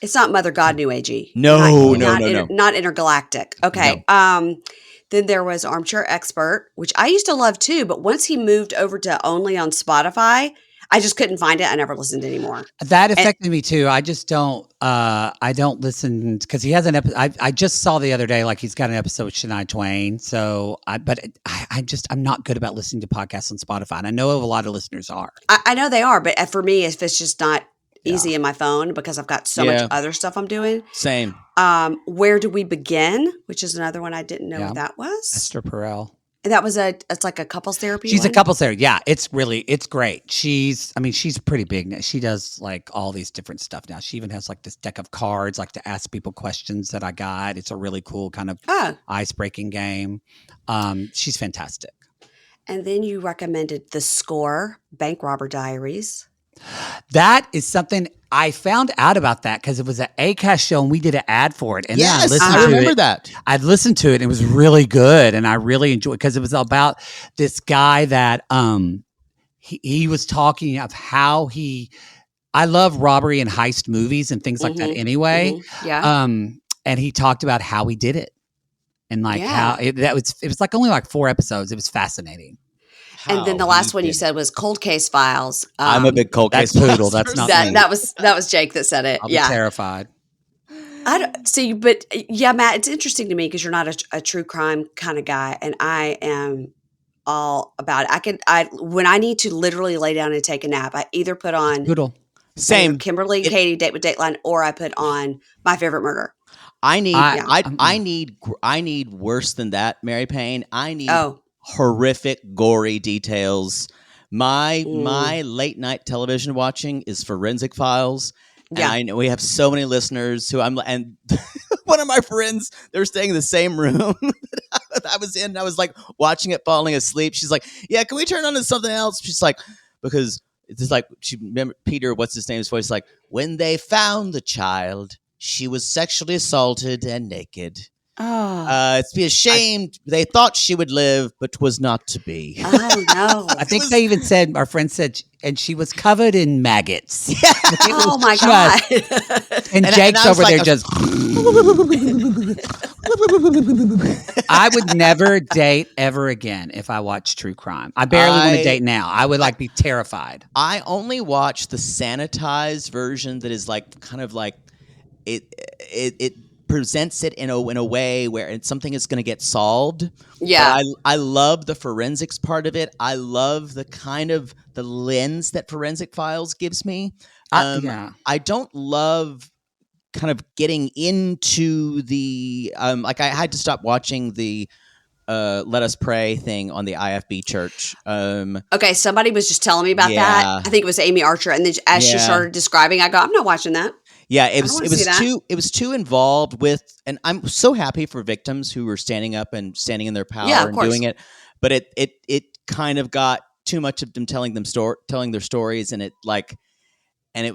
It's not Mother God New Agey. No, not, not intergalactic. Okay. Then there was Armchair Expert, which I used to love too, but once he moved over to only on Spotify, I just couldn't find it. I never listened anymore. That affected me too. I just don't. I don't listen because he has an episode. I just saw the other day, like he's got an episode with Shania Twain. So, I'm not good about listening to podcasts on Spotify, and I know a lot of listeners are. I know they are, but for me, if it's just not easy Yeah. in my phone because I've got so much other stuff I'm doing. Same. Where Do We Begin? Which is another one I didn't know Yeah. what that was. Esther Perel. And that was it's like a couples therapy. She's a one? couples therapist. Yeah, it's great. She's pretty big now. She does like all these different stuff now. She even has like this deck of cards, like to ask people questions that I got. It's a really cool kind of ice breaking game. She's fantastic. And then you recommended The Score, Bank Robber Diaries. That is something I found out about that because it was an ACAST show and we did an ad for it. And then Yes, listened I to remember it. that. I'd listened to it and it was really good. And I really enjoyed it because it was about this guy that he was talking of how I love robbery and heist movies and things like that anyway. Mm-hmm. Yeah. And he talked about how he did it and like how it was like only like 4 episodes. It was fascinating. And then the last one you said was Cold Case Files. I'm a big Cold Case That's Poodle. Files That's not person. me. That was Jake that said it. I'll be Yeah. terrified. I don't see, but yeah, Matt, it's interesting to me because you're not a true crime kind of guy, and I am all about it. When I need to literally lay down and take a nap, I either put on Poodle. Same. Kimberly and Katie Date with Dateline, or I put on My Favorite Murder. I need I- I need worse than that, Mary Payne. I need Oh, horrific, gory details. My late night television watching is Forensic Files. And Yeah. I know we have so many listeners who and one of my friends, they're staying in the same room that I was in. I was like watching it, falling asleep. She's like, "Yeah, can we turn on to something else?" She's like, because it's just like she remember Peter, what's his name's voice, like, when they found the child, she was sexually assaulted and naked. It's be ashamed. They thought she would live, but was not to be. oh no! I think they even said, our friend said, and she was covered in maggots. Oh my god! And And Jake's I was over like there just. I would never date ever again if I watched true crime. I barely want to date now. I would like be terrified. I only watch the sanitized version that is like kind of like it presents it in a way where something is going to get solved. Yeah. But I love the forensics part of it. I love the kind of the lens that Forensic Files gives me. Yeah. I don't love kind of getting into the like I had to stop watching the Let Us Pray thing on the IFB church. Okay, somebody was just telling me about Yeah. that. I think it was Amy Archer, and then as she Yeah. started describing, I go, "I'm not watching that." Yeah, it don't wanna was see that. it was too involved with, and I'm so happy for victims who were standing up and standing in their power Yeah, of and course. doing it, but it kind of got too much of them telling their stories, and it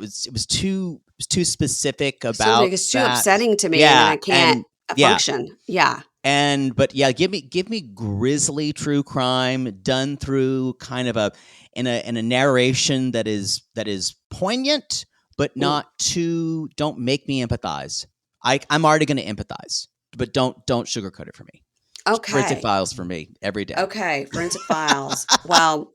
was too specific about It's too that. upsetting to me, Yeah, and I can't and- yeah. function. Yeah. But yeah, give me grisly true crime done through kind of in a narration that is poignant, but not too. Don't make me empathize. I'm already going to empathize, but don't sugarcoat it for me. Forensic Okay. Files for me every day. Okay. Forensic Files. Well,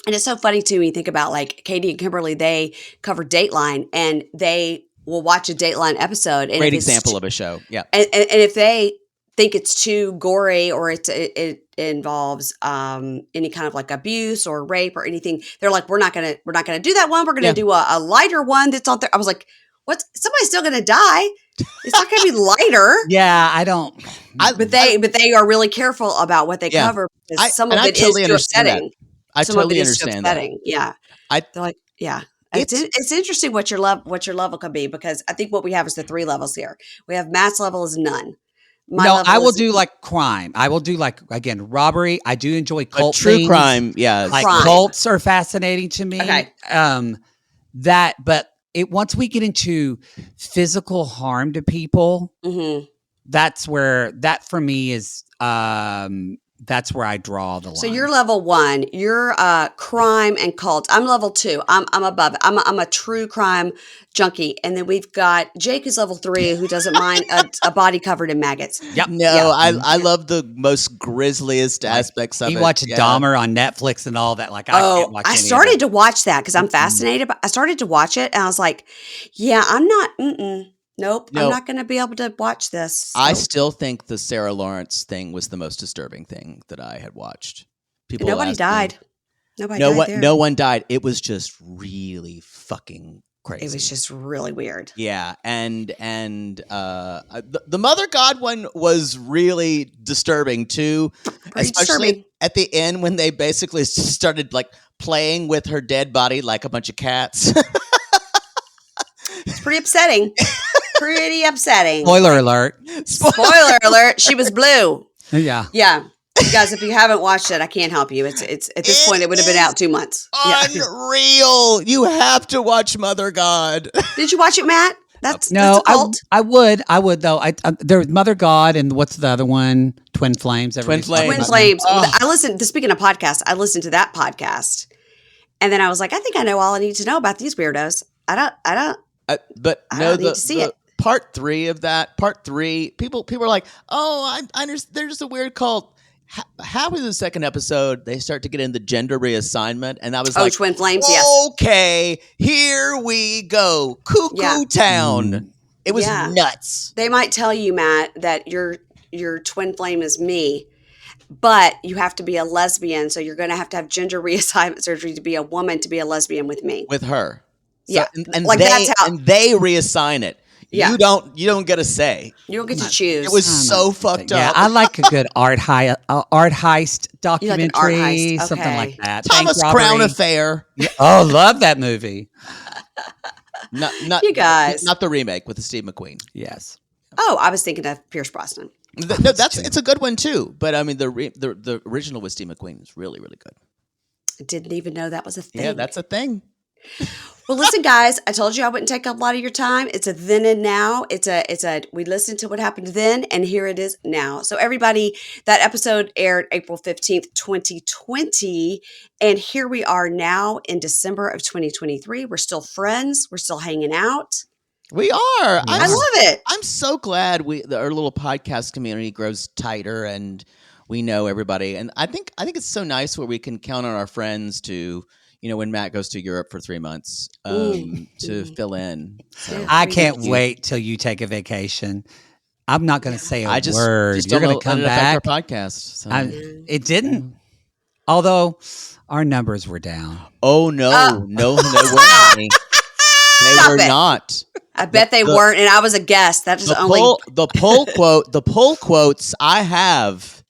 and it's so funny too when you think about like Katie and Kimberly, they cover Dateline and they will watch a Dateline episode. And Great if it's example of a show. Yeah. and if they think it's too gory or it involves any kind of like abuse or rape or anything, they're like, we're not gonna do that one. We're gonna do a lighter one that's on there. I was like, what? Somebody's still gonna die. It's not gonna be lighter. Yeah, I don't. But they are really careful about what they cover because some of it is too upsetting. I Some totally of it is too understand that. upsetting. Yeah. I They're like, yeah. It's interesting what your level can be because I think what we have is the 3 levels here. We have Matt's level is none. My No, level I will is do like crime. I will do like, again, robbery. I do enjoy cult true things. crime. Yeah. Like Crime. cults are fascinating to me. Okay. But once we get into physical harm to people, Mhm. that's where that for me is that's where I draw the line. So you're level 1. You're crime and cults. I'm level 2. I'm above it. I'm a true crime junkie. And then we've got Jake who's level 3 who doesn't mind a body covered in maggots. Yep. No, Yeah. I love the most grisliest aspects of it. You watch Dahmer on Netflix and all that. Like, I can't watch I any of started that. to watch that because I'm fascinated. But I started to watch it and I was like, yeah, I'm not. Nope, No. I'm not going to be able to watch this. I Nope. still think the Sarah Lawrence thing was the most disturbing thing that I had watched. People Nobody asked me- died. Nobody died there. No one died. It was just really fucking crazy. It was just really weird. Yeah, and the Mother God one was really disturbing too, Pretty especially disturbing. at the end when they basically started like playing with her dead body like a bunch of cats. It's pretty upsetting. Pretty upsetting. Spoiler alert. Spoiler alert. She was blue. Yeah. Yeah. You guys, if you haven't watched it, I can't help you. It's at this point, it would have been out 2 months. Yeah. Unreal! You have to watch Mother God. Did you watch it, Matt? That's No, a cult. I would though. There was Mother God and what's the other one? Twin Flames. Everybody's Twin talking Twin about Flames. Oh. I listened. Speaking of podcasts, I listened to that podcast, and then I was like, I think I know all I need to know about these weirdos. I don't. But I no, don't need to see it. Part 3 of that. Part 3. People are like, oh, I understand. They're just a weird cult. Halfway through the second episode, they start to get into gender reassignment, and I was like, Twin Flames. Yes. okay, here we go, Cuckoo Town. It was nuts. They might tell you, Matt, that your twin flame is me, but you have to be a lesbian, so you're going to have gender reassignment surgery to be a woman to be a lesbian with me. With her. Yeah. And Like, they, that's how- and they reassign it. Yeah. You don't get a say. You don't get to choose. It was so fucked Yeah, up. I like a good art heist You like an documentary, art heist, something okay. like that. Thomas Bank Crown robbery. Affair. Yeah. Oh, love that movie. Not You guys. Not the remake with Steve McQueen. Yes. Oh, I was thinking of Pierce Brosnan. No, it's a good one too. But I mean, the original with Steve McQueen is really, really good. I didn't even know that was a thing. Yeah, that's a thing. Well, listen, guys, I told you I wouldn't take up a lot of your time. It's a then and now. We listened to what happened then, and here it is now. So everybody, that episode aired April 15th, 2020, and here we are now in December of 2023. We're still friends. We're still hanging out. We are. I love it. I'm so glad our little podcast community grows tighter and we know everybody. And I think it's so nice where we can count on our friends to, when Matt goes to Europe for 3 months, to fill in. So. Yeah. I can't wait till you take a vacation. I'm not going to say a word. Just You're don't going to come let it affect back. our podcast. So. It didn't. Although our numbers were down. Oh no, no, they weren't. Honey. They Stop were it. not. I bet they weren't, and I was a guest. That is The pull quotes I have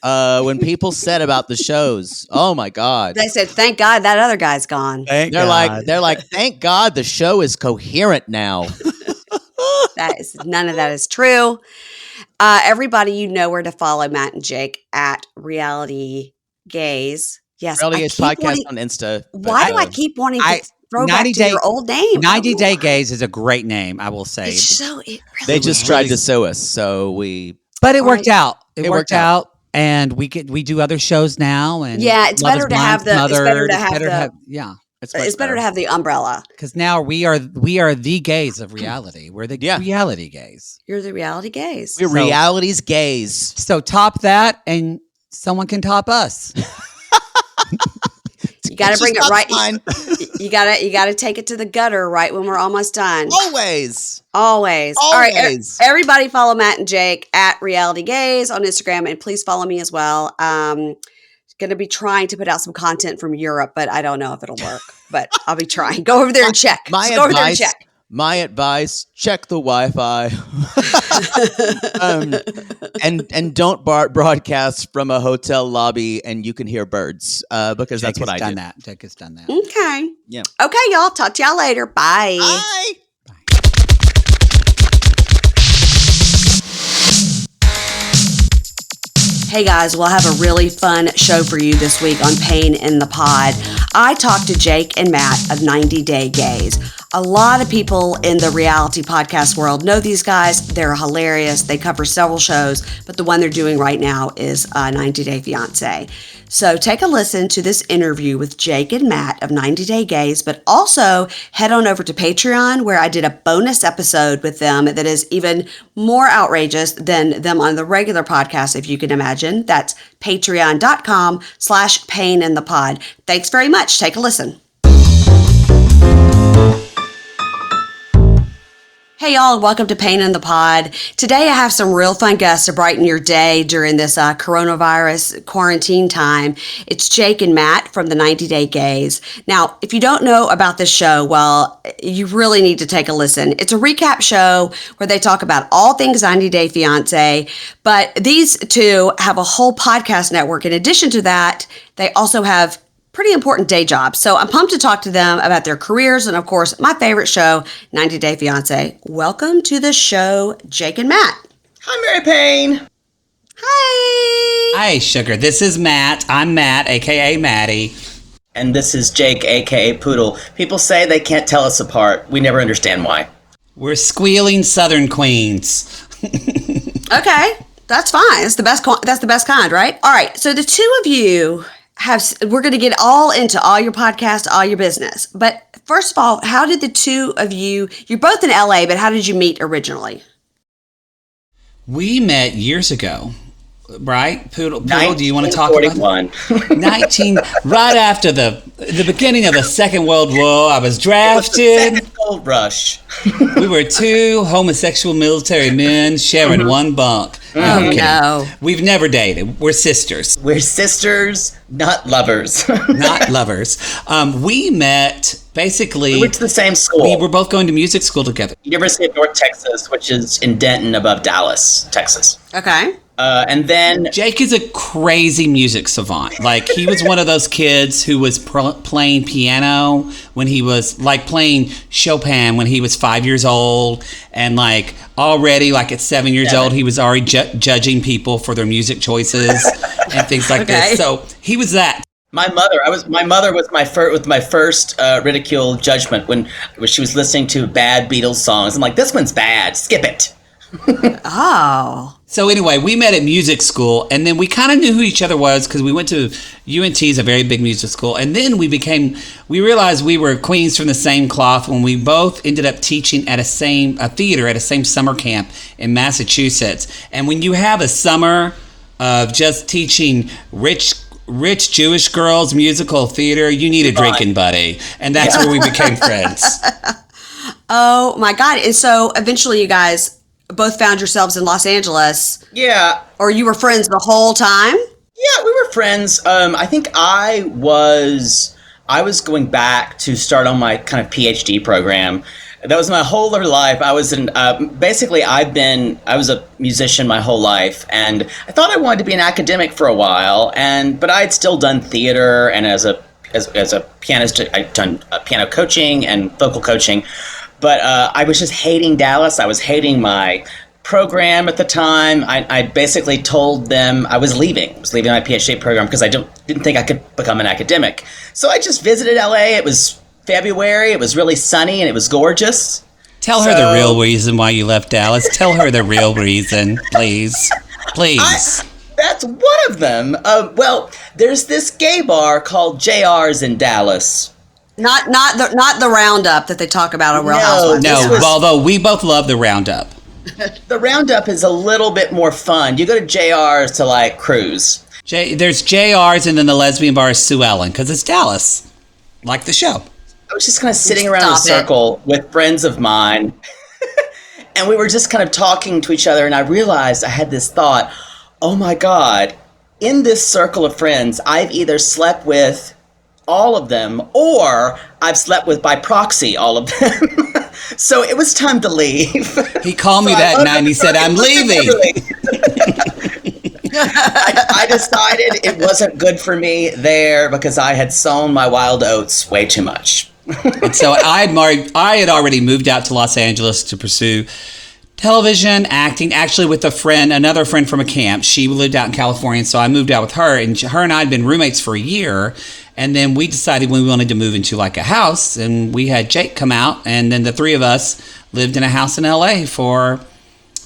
when people said about the shows. Oh my God. They said, "Thank God that other guy's gone." Thank They're like, thank God the show is coherent now. None of that is true. Everybody, you know where to follow Matt and Jake at Reality Gaze. Yes, Reality I Gaze keep podcast wanting- on Insta. Why do I keep wanting to throw back to 90 day your old name? 90 I don't Day know. Gaze is a great name, I will say. It's so. It really They just is. tried to sue us, so we But it All worked right. out. It It worked worked out. out. And we do other shows now, and Yeah, it's Mother's better to Blind's have the it's better Mothered. to It's have better to the have, yeah. It's much it's better better. to have the umbrella. Because now we are the gays of reality. We're the Yeah. reality gays. You're the reality gays. We're So- reality's gays. So top that, and someone can top us. You got to bring it Stop right. sign. You got to take it to the gutter right when we're almost done. Always. Always. All right, Always. everybody follow Matt and Jake at Reality Gaze on Instagram, and please follow me as well. Going to be trying to put out some content from Europe, but I don't know if it'll work. But I'll be trying. Go over there and check. My Just go over there and advice. check. My advice: check the Wi-Fi, and don't broadcast from a hotel lobby, and you can hear birds because that's what I do. Jake has done that. Okay. Yeah. Okay, y'all. Talk to y'all later. Bye. Bye. Hey guys, we'll have a really fun show for you this week on Payne in the Pod. I talked to Jake and Matt of 90 Day Gaze. A lot of people in the reality podcast world know these guys. They're hilarious. They cover several shows, but the one they're doing right now is 90 Day Fiancé. So take a listen to this interview with Jake and Matt of 90 Day Gaze, but also head on over to Patreon where I did a bonus episode with them that is even more outrageous than them on the regular podcast, if you can imagine. That's patreon.com/Payne in the Pod. Thanks very much. Take a listen. Hey y'all, welcome to Payne in the Pod. Today I have some real fun guests to brighten your day during this coronavirus quarantine time. It's Jake and Matt from the 90 Day Gaze. Now, if you don't know about this show, well, you really need to take a listen. It's a recap show where they talk about all things 90 Day Fiancé, but these two have a whole podcast network. In addition to that, they also have pretty important day jobs. So I'm pumped to talk to them about their careers and, of course, my favorite show, 90 Day Fiancé. Welcome to the show, Jake and Matt. Hi, Mary Payne. Hi. Hi, sugar. This is Matt. I'm Matt, a.k.a. Maddie. And this is Jake, a.k.a. Poodle. People say they can't tell us apart. We never understand why. We're squealing Southern queens. Okay, that's fine. That's the best. That's the best kind, right? All right. So the two of you we're going to get all into all your podcast, all your business. But first of all, how did the two of you're both in LA, but how did you meet originally? We met years ago, right? Poodle, do you want to talk about it? 1941. Right after the beginning of the Second World War, I was It was the drafted. second gold rush. We were two homosexual military men sharing one bunk. No, I'm kidding. No. We've never dated. We're sisters, We're sisters, not lovers. not lovers. We met basically. We went to the same school. We were both going to music school together. University of North Texas, which is in Denton above Dallas, Texas. Okay. And then Jake is a crazy music savant. Like, he was one of those kids who was playing piano when he was, like, playing Chopin when he was 5 years old. And, like, already, like, at 7 years old, he was already judging people for their music choices and things like this. So he was that. my mother was my first ridicule judgment when she was listening to bad Beatles songs. I'm like, this one's bad. Skip it. Oh. So anyway, we met at music school, and then we kind of knew who each other was because we went to UNT, is a very big music school, and then we realized we were queens from the same cloth when we both ended up teaching at a theater at a same summer camp in Massachusetts. And when you have a summer of just teaching rich Jewish girls musical theater, you need a drinking buddy, and that's where we became friends. Oh my God. And so eventually you guys both found yourselves in Los Angeles, Yeah. or you were friends the whole time? Yeah, we were friends. I think I was going back to start on my kind of PhD program. That was my whole other life. I was I was a musician my whole life, and I thought I wanted to be an academic for a while, but I had still done theater, and as a pianist, I'd done piano coaching and vocal coaching. But I was just hating Dallas. I was hating my program at the time. I basically told them I was leaving. I was leaving my PhD program because I didn't think I could become an academic. So I just visited LA. It was February. It was really sunny and it was gorgeous. Tell her the real reason why you left Dallas. Tell her the real reason, please. Please. That's one of them. Well, there's this gay bar called JR's in Dallas. Not the Roundup that they talk about on Real No, Housewives. No, This was- although we both love the Roundup. The Roundup is a little bit more fun. You go to JR's to like cruise. There's JR's and then the lesbian bar is Sue Ellen because it's Dallas, like the show. I was just kind of sitting around in a Stop it. circle with friends of mine. And we were just kind of talking to each other. And I realized I had this thought, oh my God, in this circle of friends, I've either slept with all of them or I've slept with by proxy all of them. So it was time to leave. He called me that night and he said, I'm leaving. I decided it wasn't good for me there because I had sown my wild oats way too much. And so I had already moved out to Los Angeles to pursue television, acting, actually with another friend from a camp. She lived out in California, so I moved out with her, and her and I had been roommates for a year. And then we decided we wanted to move into like a house, and we had Jake come out, and then the three of us lived in a house in LA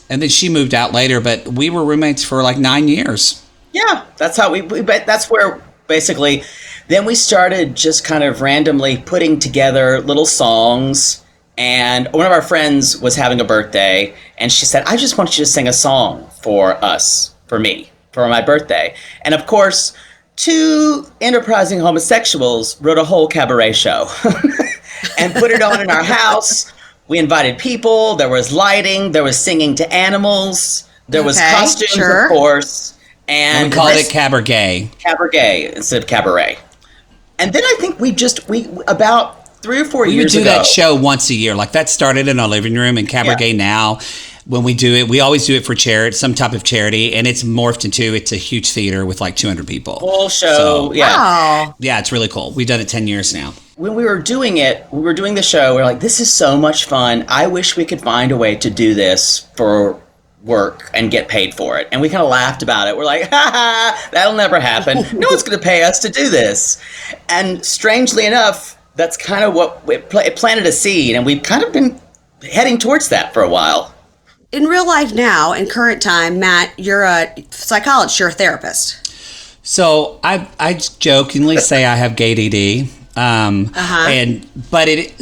and then she moved out later, but we were roommates for like 9 years. Yeah, that's how that's where basically then we started just kind of randomly putting together little songs. And one of our friends was having a birthday, and she said, I just want you to sing a song for us, for me, for my birthday. And of course, two enterprising homosexuals wrote a whole cabaret show and put it on in our house. We invited people, there was lighting, there was singing to animals, there was costumes, sure. of course. And we called it cabaret. Cabaret instead of cabaret. And then I think we about 3 or 4 We would years do ago. that show once a year. Like that started in our living room, and cabaret now, when we do it, we always do it for charity, some type of charity, and it's morphed into it's a huge theater with like 200 people. Full show, So, yeah. Wow. Yeah, it's really cool. We've done it 10 years now. When we were doing the show, we were like, this is so much fun. I wish we could find a way to do this for work and get paid for it. And we kind of laughed about it. We're like, ha ha, that'll never happen. No one's going to pay us to do this. And strangely enough, that's kind of what it planted a seed. And we've kind of been heading towards that for a while. In real life now, in current time, Matt, you're a psychologist, you're a therapist. So I jokingly say I have gay DD.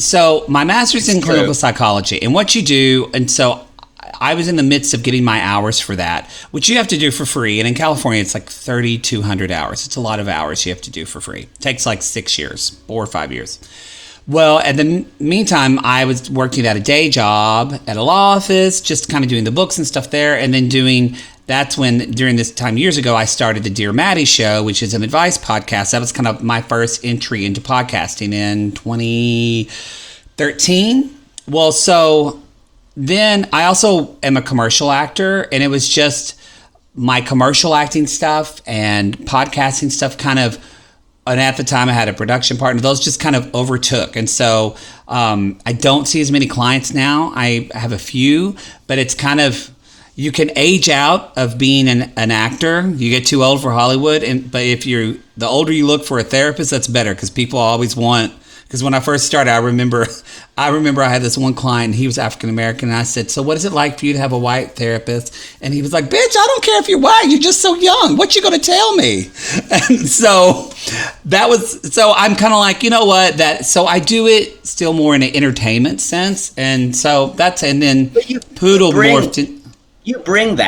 So my master's in clinical psychology, and what you do, and so I was in the midst of getting my hours for that, which you have to do for free. And in California, it's like 3,200 hours. It's a lot of hours you have to do for free. It takes like 4 or 5 years. Well, in the meantime, I was working at a day job at a law office, just kind of doing the books and stuff there. And then that's when, during this time years ago, I started the Dear Maddie Show, which is an advice podcast. That was kind of my first entry into podcasting in 2013. Well, so then I also am a commercial actor, and it was just my commercial acting stuff and podcasting stuff and at the time I had a production partner, those just kind of overtook. And so I don't see as many clients now. I have a few, but it's kind of, you can age out of being an actor. You get too old for Hollywood. But the older you look for a therapist, that's better, because people always want. Because when I first started, I remember I had this one client, and he was African American, and I said, so what is it like for you to have a white therapist? And he was like, bitch, I don't care if you're white, you're just so young. What you gonna tell me? And so I'm kind of like, you know what, so I do it still more in an entertainment sense. And so and then Poodle morphed in. You bring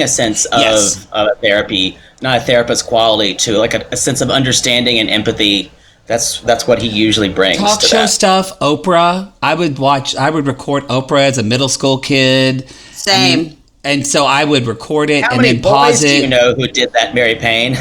a sense of, Yes. of therapy, not a therapist quality, to like a sense of understanding and empathy. That's what he usually brings. Talk to show that. stuff, Oprah. I would record Oprah as a middle school kid. Same. And so I would record it How and many then pause boys do it. you know who did that, Mary Payne?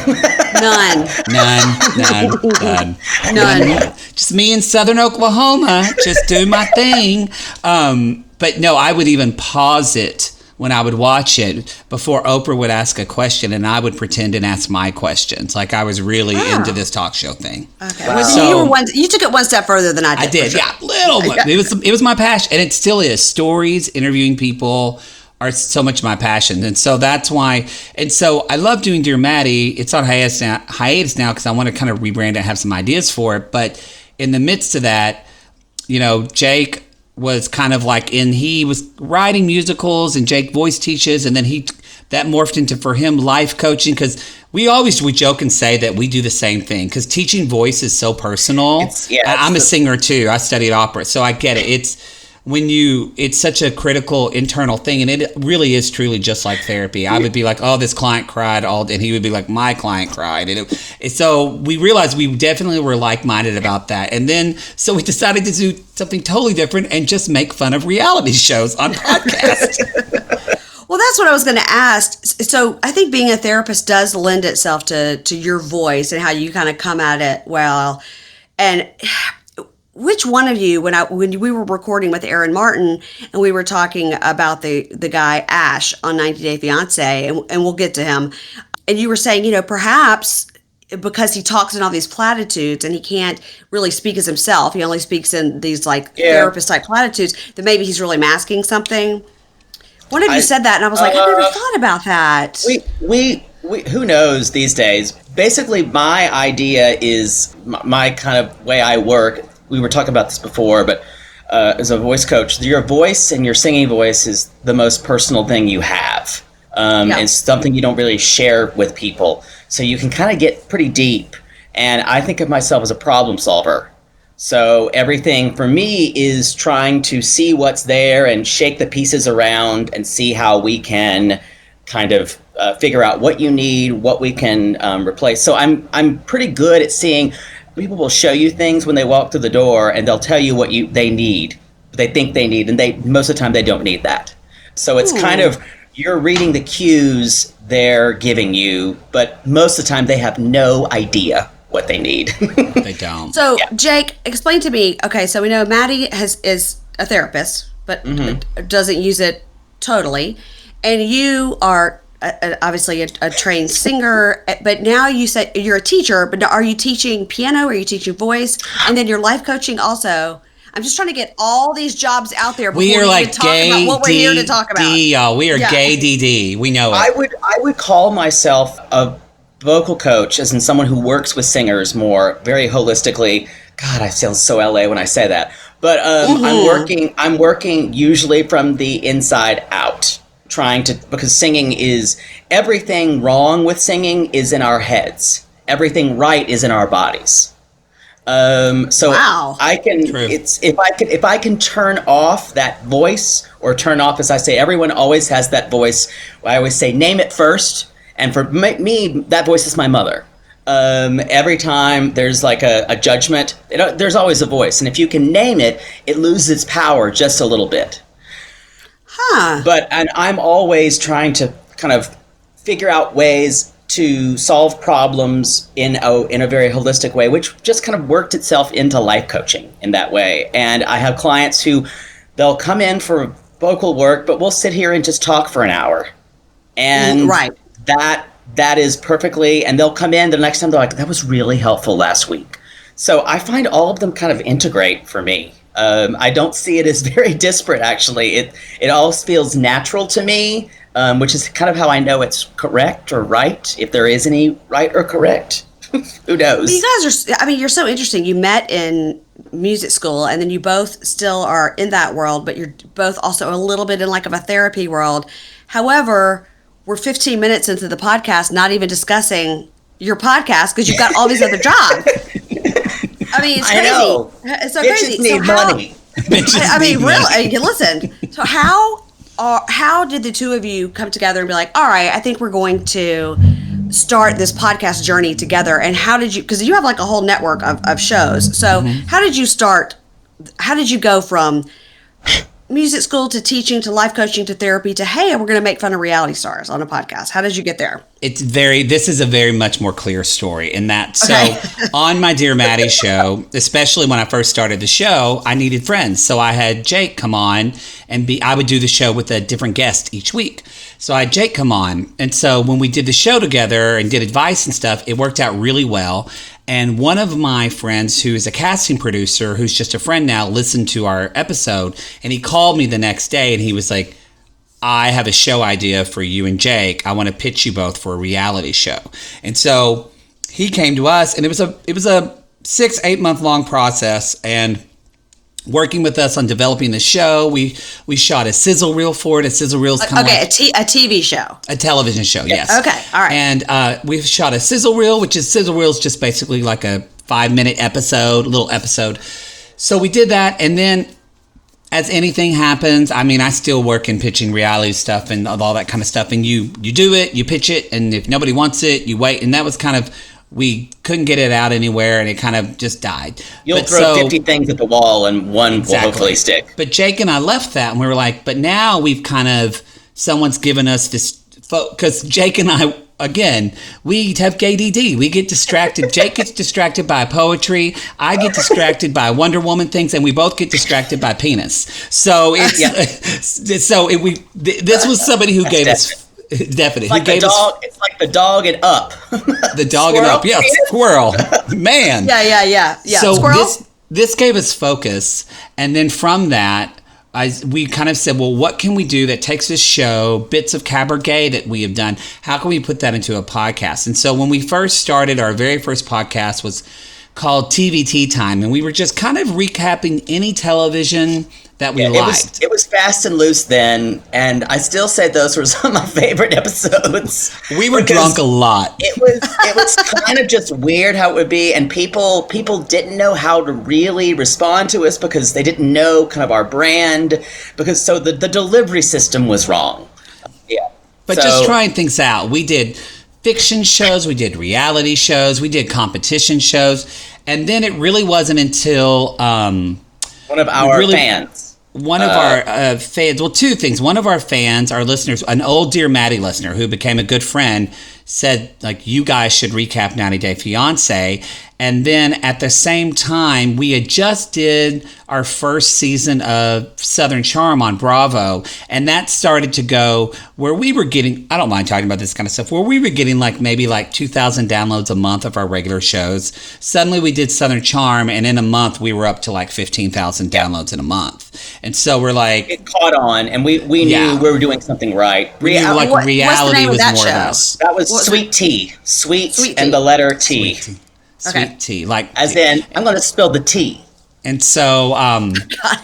None. Just me in Southern Oklahoma, just do my thing. But no, I would even pause it when I would watch it before Oprah would ask a question, and I would pretend and ask my questions. Like I was really into this talk show thing. Okay. Wow. Well, you took it one step further than I did. I did, for sure. yeah, little. It was my passion, and it still is. Stories, interviewing people are so much my passion, and so that's why. And so I love doing Dear Maddie. It's on hiatus now because I want to kind of rebrand it and have some ideas for it. But in the midst of that, Jake was kind of like he was writing musicals, and Jake voice teaches, and then he that morphed into, for him, life coaching, because we joke and say that we do the same thing, because teaching voice is so personal. I'm a singer too. I studied opera, so I get it. It's such a critical internal thing, and it really is truly just like therapy. I would be like, oh, this client cried and he would be like, my client cried. So we realized we definitely were like-minded about that. And then, so we decided to do something totally different and just make fun of reality shows on podcasts. Well, that's what I was going to ask. So I think being a therapist does lend itself to your voice and how you kind of come at it well. And which one of you, when we were recording with Aaron Martin and we were talking about the guy Ash on 90 Day Fiance, and we'll get to him, and you were saying, perhaps because he talks in all these platitudes and he can't really speak as himself, he only speaks in these therapist type platitudes, that maybe he's really masking something. One of you said that, and I was like, I never thought about that. We who knows these days? Basically, my idea is my kind of way I work. We were talking about this before, but as a voice coach, your voice and your singing voice is the most personal thing you have. It's something you don't really share with people. So you can kind of get pretty deep. And I think of myself as a problem solver. So everything for me is trying to see what's there and shake the pieces around and see how we can kind of figure out what you need, what we can replace. So I'm pretty good at seeing. People will show you things when they walk through the door, and they'll tell you what they need, they think they need, and most of the time they don't need that. So it's kind of, you're reading the cues they're giving you, but most of the time they have no idea what they need. They don't. So Jake, explain to me. Okay, so we know Maddie is a therapist, but doesn't use it totally, and you are obviously a trained singer, but now you say you're a teacher, but are you teaching piano? Are you teaching voice? And then you're life coaching also. I'm just trying to get all these jobs out there before we are like talk about what we're here to talk about. Y'all. We are gay DD. We know it. I would call myself a vocal coach, as in someone who works with singers more, very holistically. God, I sound so LA when I say that. But I'm working usually from the inside out. Because singing is, everything wrong with singing is in our heads. Everything right is in our bodies. So wow. I can, if I can turn off that voice, or turn off, as I say, everyone always has that voice. I always say, name it first. And for me, that voice is my mother. Every time there's like a judgment, there's always a voice. And if you can name it, it loses its power just a little bit. But I'm always trying to kind of figure out ways to solve problems in a very holistic way, which just kind of worked itself into life coaching in that way. And I have clients who they'll come in for vocal work, but we'll sit here and just talk for an hour. And that is perfectly, and they'll come in the next time, they're like, that was really helpful last week. So I find all of them kind of integrate for me. I don't see it as very disparate, actually. It all feels natural to me, which is kind of how I know it's correct or right, if there is any right or correct. Who knows? You guys are, you're so interesting. You met in music school, and then you both still are in that world, but you're both also a little bit in like of a therapy world. However, we're 15 minutes into the podcast, not even discussing your podcast because you've got all these other jobs. It's crazy. I know. It's so Bitches crazy. need money. Really, listen. So how did the two of you come together and be like, all right, I think we're going to start this podcast journey together? And how did you, because you have like a whole network of shows. So how did you start, how did you go from music school to teaching to life coaching to therapy to, hey, we're going to make fun of reality stars on a podcast? How did you get there? This is a very much more clear story in that. So on my Dear Maddie show, especially when I first started the show, I needed friends. So I had Jake come on and I would do the show with a different guest each week. So I had Jake come on. And so when we did the show together and did advice and stuff, it worked out really well. And one of my friends who is a casting producer, who's just a friend now, listened to our episode, and he called me the next day and he was like, I have a show idea for you and Jake. I want to pitch you both for a reality show. And so he came to us, and it was a 6-8 month long process. And working with us on developing the show. We shot a sizzle reel for it. A sizzle reel is kind of like a TV show. a television show, yes. Okay, all right. And we've shot a sizzle reel, which is sizzle reel is just basically like a 5-minute little episode. So we did that, and then as anything happens, I mean, I still work in pitching reality stuff and all that kind of stuff. And you do it, you pitch it, and if nobody wants it, you wait. And that was kind of, we couldn't get it out anywhere, and it kind of just died. You'll throw 50 things at the wall, and one will hopefully stick. But Jake and I left that, and we were like, but now we've kind of, someone's given us this, because Jake and I, again, we have ADD. We get distracted. Jake gets distracted by poetry. I get distracted by Wonder Woman things, and we both get distracted by penis. So this was somebody who gave us definitely. Like the dog. It's like the dog and Up. The dog and Up. Yeah, squirrel. Man. Yeah. So Squirrel? this gave us focus, and then from that, we kind of said, well, what can we do that takes this show, bits of cabaret that we have done, how can we put that into a podcast? And so when we first started, our very first podcast was called TVT Time, and we were just kind of recapping any television that we liked. It was fast and loose then, and I still say those were some of my favorite episodes. We were drunk a lot. It was kind of just weird how it would be, and people didn't know how to really respond to us because they didn't know kind of our brand, because so the delivery system was wrong. Yeah. But just trying things out. We did fiction shows, we did reality shows, we did competition shows, and then it really wasn't until one of our fans. One of our fans, well, two things. One of our fans, our listeners, an old Dear Maddie listener who became a good friend, said, like, you guys should recap 90 Day Fiancé. And then at the same time, we had just did our first season of Southern Charm on Bravo. And that started to go where we were getting, I don't mind talking about this kind of stuff, where we were getting maybe 2,000 downloads a month of our regular shows. Suddenly we did Southern Charm, and in a month we were up to 15,000 downloads in a month. And so we're like, it caught on, and we knew we were doing something right. Reality what's the name was of that more show? of us. That was Sweet Tea. Sweet Tea. and the letter T. Sweet tea. As in, I'm going to spill the tea. And so,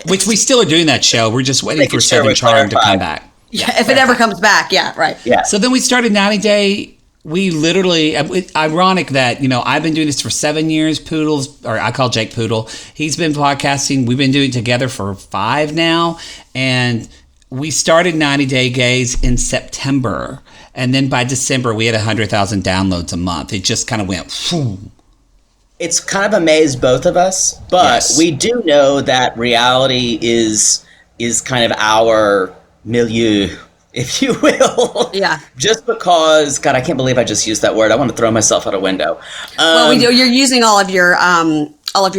which we still are doing that show. We're just waiting for Southern Charm to come back. Yeah, if it ever comes back, yeah, right. Yeah. So then we started 90 Day. We literally, ironic that, I've been doing this for 7 years. Poodles, or I call Jake Poodle. He's been podcasting. We've been doing it together for 5 now. And we started 90 Day Gays in September. And then by December, we had 100,000 downloads a month. It just kind of went, phew. It's kind of amazed both of us, but we do know that reality is kind of our milieu, if you will. Yeah. Just because, God, I can't believe I just used that word. I want to throw myself out a window. Well, we do. You're using all of your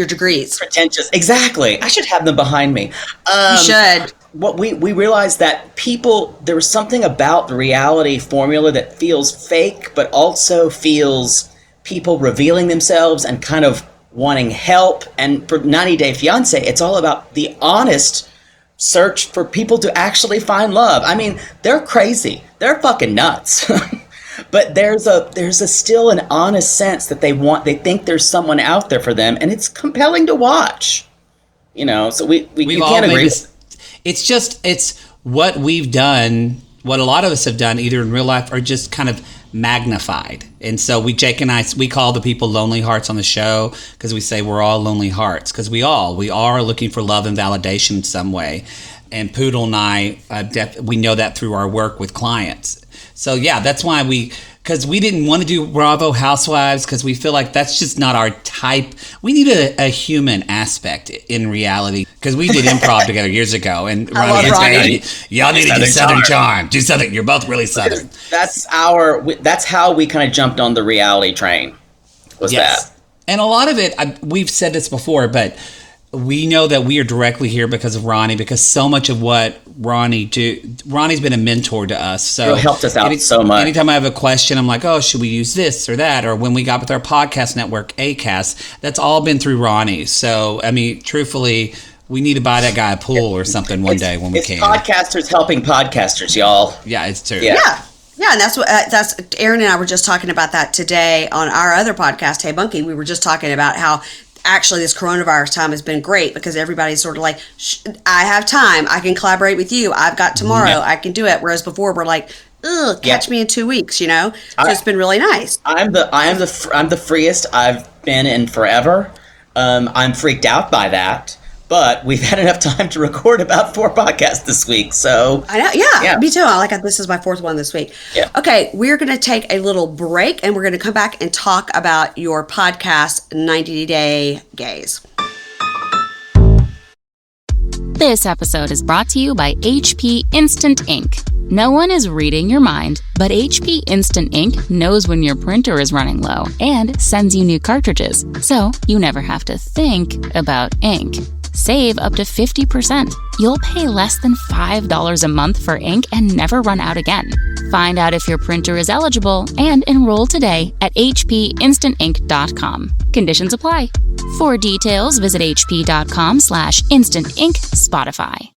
degrees. Pretentious. Exactly. I should have them behind me. You should. What we realized that there was something about the reality formula that feels fake, but also feels people revealing themselves and kind of wanting help. And for 90 Day Fiancé, it's all about the honest search for people to actually find love. I mean, they're crazy. They're fucking nuts. But there's a still an honest sense that they think there's someone out there for them, and it's compelling to watch. So we can't agree. It's what we've done, what a lot of us have done either in real life or just kind of magnified. And so Jake and I, we call the people lonely hearts on the show because we say we're all lonely hearts because we are looking for love and validation in some way. And Poodle and I, we know that through our work with clients. So yeah, that's why because we didn't want to do Bravo Housewives because we feel like that's just not our type. We need a human aspect in reality because we did improv together years ago. And Ronnie, y'all need to do Southern Charm. Do something. You're both really Southern. That's how we kind of jumped on the reality train. That. And a lot of it, we've said this before, but we know that we are directly here because of Ronnie, because so much of what Ronnie's been a mentor to us. So it helped us out so much. Anytime I have a question, I'm like, oh, should we use this or that? Or when we got with our podcast network, Acast, that's all been through Ronnie. So, I mean, truthfully, we need to buy that guy a pool or something one day when we can. Podcasters helping podcasters, y'all. Yeah, it's true. Yeah, and that's Aaron and I were just talking about that today on our other podcast, Hey Bunky. We were just talking about how actually this coronavirus time has been great because everybody's sort of like, I have time. I can collaborate with you. I've got tomorrow. I can do it. Whereas before we're like, ugh, catch me in 2 weeks, you know? So it's been really nice. I'm the freest I've been in forever. I'm freaked out by that. But we've had enough time to record about 4 podcasts this week, so... I know, yeah, me too. This is my 4th one this week. Yeah. Okay, we're going to take a little break, and we're going to come back and talk about your podcast, 90 Day Gaze. This episode is brought to you by HP Instant Ink. No one is reading your mind, but HP Instant Ink knows when your printer is running low and sends you new cartridges, so you never have to think about ink. Save up to 50%. You'll pay less than $5 a month for ink and never run out again. Find out if your printer is eligible and enroll today at hpinstantink.com. Conditions apply. For details, visit hp.com/instantink Spotify.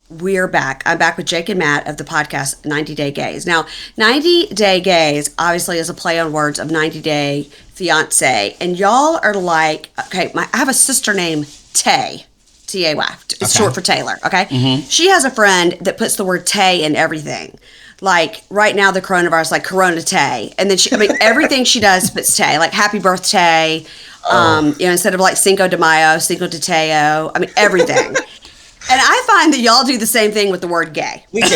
We're back. I'm back with Jake and Matt of the podcast 90 Day Gaze. Now, 90 Day Gaze obviously is a play on words of 90 Day Fiance. And y'all are like, okay, I have a sister named Tay. Tay. It's short for Taylor, okay? Mm-hmm. She has a friend that puts the word Tay in everything. Like right now, the coronavirus, like Corona Tay. And then everything she does puts Tay, like happy birthday, instead of like Cinco de Mayo, Cinco de Teo, everything. And I find that y'all do the same thing with the word gay. We do.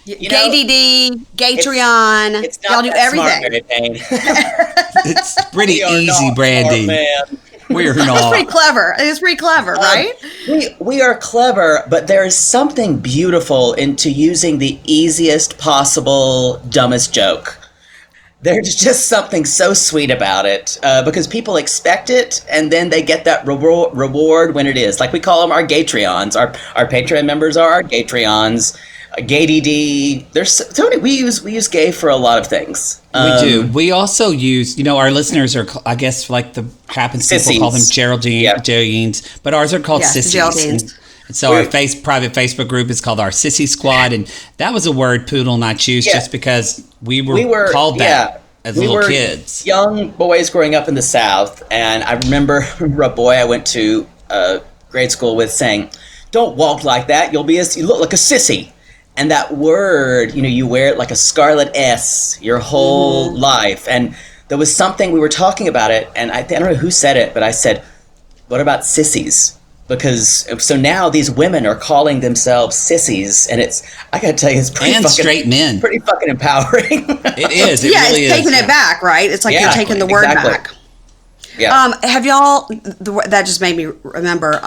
Gay DD, Gatreon. It's not y'all do everything. Smart, Payne. It's pretty easy, Brandy. We're not. It's pretty clever. It's pretty clever, right? We are clever, but there is something beautiful into using the easiest possible, dumbest joke. There's just something so sweet about it because people expect it and then they get that reward when it is. Like we call them our Gatreons. Our Patreon members are our Gatreons. Gay DD. There's so many. We use gay for a lot of things. We do. We also use, our listeners are, I guess, like the happens people Sissies. call them Geraldines, but ours are called sissies. Geraldines. And so our private Facebook group is called our Sissy Squad, and that was a word Poodle and I choose just because we were called that as little kids. Young boys growing up in the South, and I remember a boy I went to grade school with saying, "Don't walk like that. You look like a sissy." And that word, you wear it like a scarlet S your whole life. And there was something, we were talking about it, and I don't know who said it, but I said, what about sissies? Because, so now these women are calling themselves sissies, and I gotta tell you, it's pretty and straight men. Pretty fucking empowering. It is. It really it's taking is. it back, right? It's like you're taking the word back. Yeah. Have y'all, that just made me remember,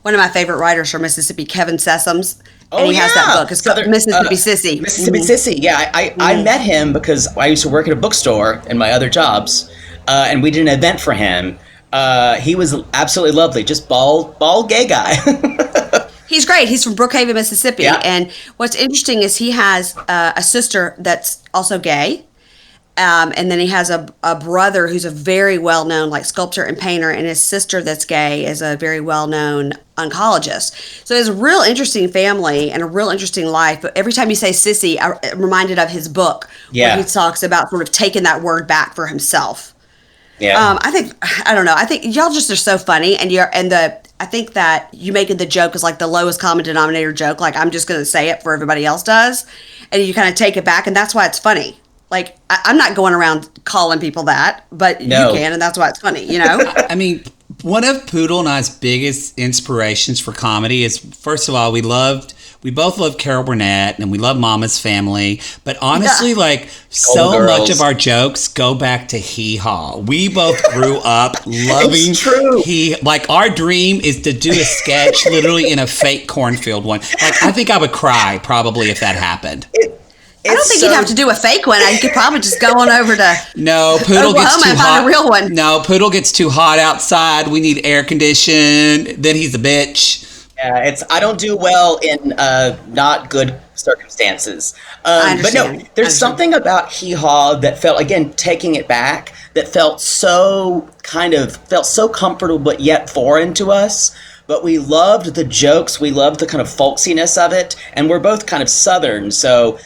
one of my favorite writers from Mississippi, Kevin Sessoms, and he has that book. It's called Mississippi Sissy. Mississippi Sissy, yeah. I met him because I used to work at a bookstore in my other jobs, and we did an event for him. He was absolutely lovely, just bald gay guy. He's great. He's from Brookhaven, Mississippi. Yeah. And what's interesting is he has a sister that's also gay. And then he has a brother who's a very well-known sculptor and painter, and his sister that's gay is a very well-known oncologist. So it's a real interesting family and a real interesting life. But every time you say sissy, I'm reminded of his book where he talks about sort of taking that word back for himself. Yeah. I think y'all just are so funny, and I think that you making the joke is like the lowest common denominator joke. Like I'm just going to say it for everybody else does, and you kind of take it back, and that's why it's funny. Like, I'm not going around calling people that, but you can, and that's why it's funny, One of Poodle and I's biggest inspirations for comedy is, first of all, we both love Carol Burnett, and we love Mama's Family, but honestly, so much of our jokes go back to Hee Haw. We both grew up loving our dream is to do a sketch literally in a fake cornfield one. I think I would cry probably if that happened. I don't think you'd have to do a fake one. You could probably just go on over to Poodle Oklahoma gets too and hot. find a real one. No, Poodle gets too hot outside. We need air condition. Then he's a bitch. Yeah, I don't do well in not good circumstances. But no, there's something about Hee Haw that felt, again, taking it back, that felt so comfortable but yet foreign to us. But we loved the jokes. We loved the kind of folksiness of it. And we're both kind of Southern, so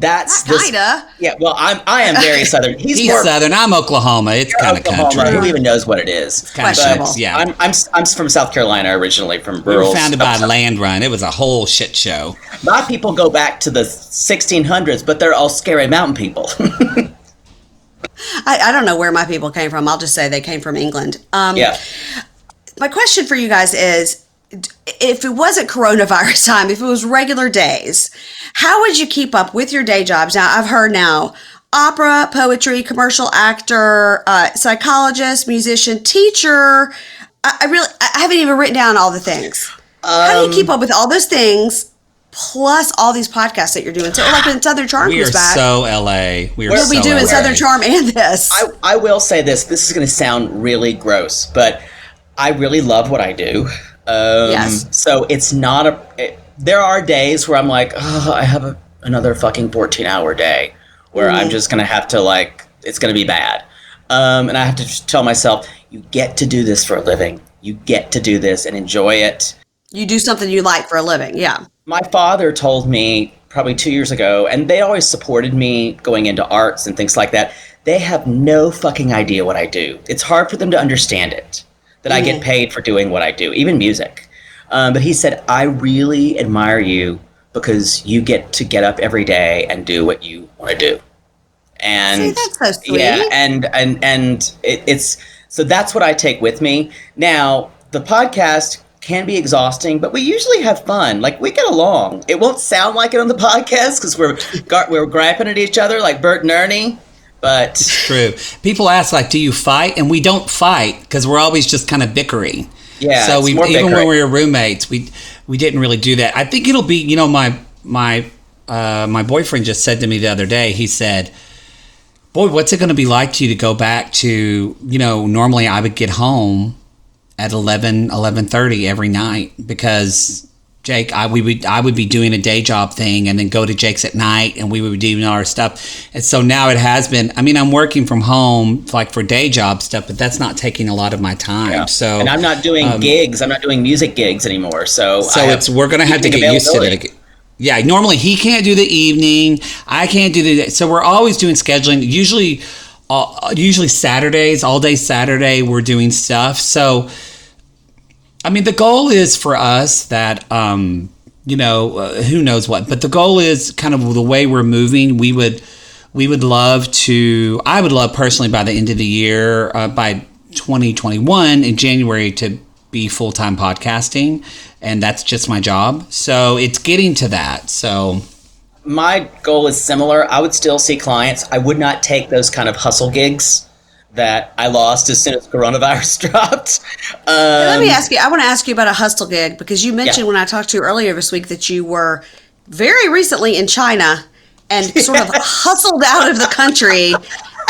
That's Not kinda. Yeah, well, I am very Southern. He's more Southern. I'm Oklahoma. It's kind of Oklahoma. country. Who even knows what it is? It's kind of Questionable. yeah. I'm from South Carolina originally, from We rural. were founded by Land Run. It was a whole shit show. My people go back to the 1600s, but they're all scary mountain people. I don't know where my people came from. I'll just say they came from England. Yeah. My question for you guys is, if it wasn't coronavirus time, if it was regular days, how would you keep up with your day jobs? Now, I've heard now opera, poetry, commercial actor, psychologist, musician, teacher. I haven't even written down all the things. How do you keep up with all those things plus all these podcasts that you're doing? So, like when Southern Charm We are comes back, so LA. We are we'll be so doing LA. Southern Charm and this. I will say this. This is going to sound really gross, but I really love what I do. Yes. So it's not there are days where I'm like, oh, I have another fucking 14-hour day where I'm just going to have to, like, it's going to be bad. And I have to just tell myself, you get to do this for a living. You get to do this and enjoy it. You do something you like for a living. Yeah. My father told me probably 2 years ago, and they always supported me going into arts and things like that. They have no fucking idea what I do. It's hard for them to understand it, that I get paid for doing what I do, even music. But he said, I really admire you because you get to get up every day and do what you want to do. And See, that's so sweet. yeah, and it's so that's what I take with me. Now, the podcast can be exhausting, but we usually have fun. Like, we get along. It won't sound like it on the podcast because we're griping at each other like Bert and Ernie. But True. People ask, like, do you fight? And we don't fight because we're always just kind of bickering. yeah, So it's more even when bickering. we were roommates, we didn't really do that. I think it'll be, you know, my boyfriend just said to me the other day. He said, "Boy, what's it going to be like to you to go back to, you know, normally I would get home at 11:30 every night because Jake, I would be doing a day job thing and then go to Jake's at night and we would be doing all our stuff. And so now it has been, I mean, I'm working from home like for day job stuff, but that's not taking a lot of my time. Yeah. So and I'm not doing gigs. I'm not doing music gigs anymore. So we're going to have to get used to it. Yeah, normally he can't do the evening. I can't do the, so we're always doing scheduling. Usually Saturdays, all day Saturday, we're doing stuff. So, I mean, the goal is for us that, you know, who knows what, but the goal is kind of the way we're moving. I would love personally by the end of the year, by 2021 in January, to be full-time podcasting, and that's just my job. So it's getting to that. So my goal is similar. I would still see clients. I would not take those kind of hustle gigs that I lost as soon as coronavirus dropped. Let me ask you, I want to ask you about a hustle gig, because you mentioned when I talked to you earlier this week that you were very recently in China and sort of hustled out of the country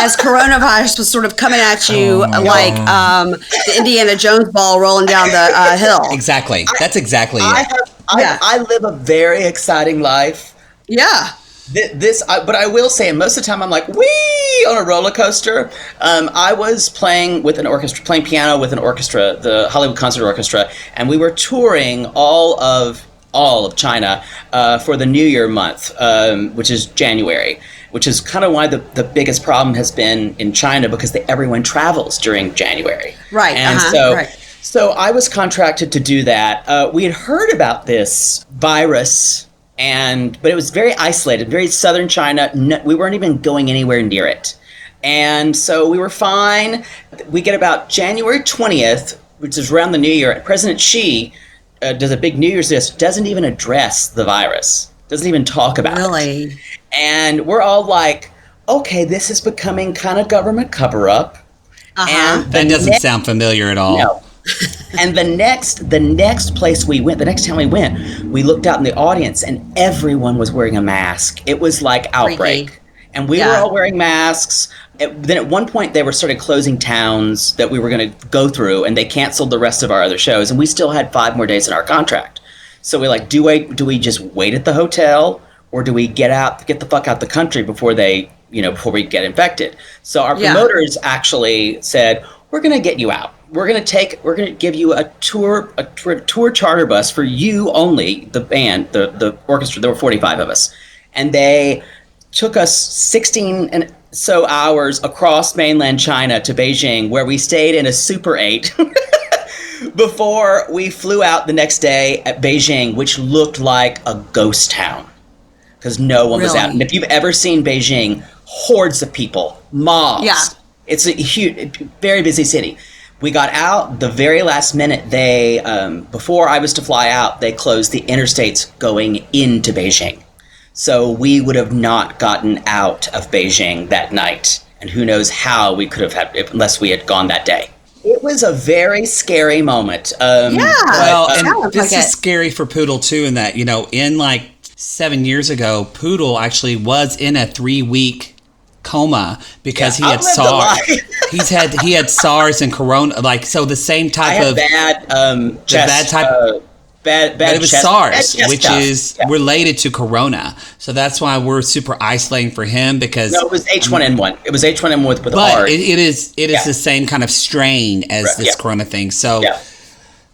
as coronavirus was sort of coming at you like the Indiana Jones ball rolling down the hill. exactly. That's exactly it. I live a very exciting life. Yeah. But I will say, and most of the time I'm like, wee, on a roller coaster. I was playing with an orchestra, playing piano with an orchestra, the Hollywood Concert Orchestra, and we were touring all of China for the New Year month, which is January, which is kind of why the biggest problem has been in China, because everyone travels during January. Right. And so I was contracted to do that. We had heard about this virus, but it was very isolated, very southern China. No, we weren't even going anywhere near it. And so we were fine. We get about January 20th, which is around the New Year, and President Xi does a big New Year's list, doesn't even address the virus, doesn't even talk about it. Really? And we're all like, okay, this is becoming kind of government cover-up. And That doesn't sound familiar at all. no. And the next place we went, the next time we went, we looked out in the audience and everyone was wearing a mask. It was like outbreak. Freaky. And we were all wearing masks. Then at one point they started closing towns that we were going to go through, and they canceled the rest of our other shows, and we still had 5 more days in our contract. So we're like, do we just wait at the hotel, or do we get the fuck out the country before we get infected? So our promoters actually said, we're going to get you out. We're going to give you a tour charter bus for you only, the band, the orchestra. There were 45 of us, and they took us 16 and so hours across mainland China to Beijing, where we stayed in a Super 8 before we flew out the next day at Beijing, which looked like a ghost town because no one was out. And if you've ever seen Beijing, hordes of people, mobs. Yeah. It's a huge, very busy city. We got out the very last minute. They, before I was to fly out, they closed the interstates going into Beijing. So we would have not gotten out of Beijing that night. And who knows how we could have had, unless we had gone that day. It was a very scary moment. Well, and this like is scary for Poodle too, in that, in like 7 years ago, Poodle actually was in a 3-week coma because he had SARS. he had SARS and Corona, like, so the same type of bad but it was chest, SARS, which stuff. is related to Corona. So that's why we're super isolating for him, because No, it was H1N1. It was H1N1 with but R. it is the same kind of strain as this Corona thing. So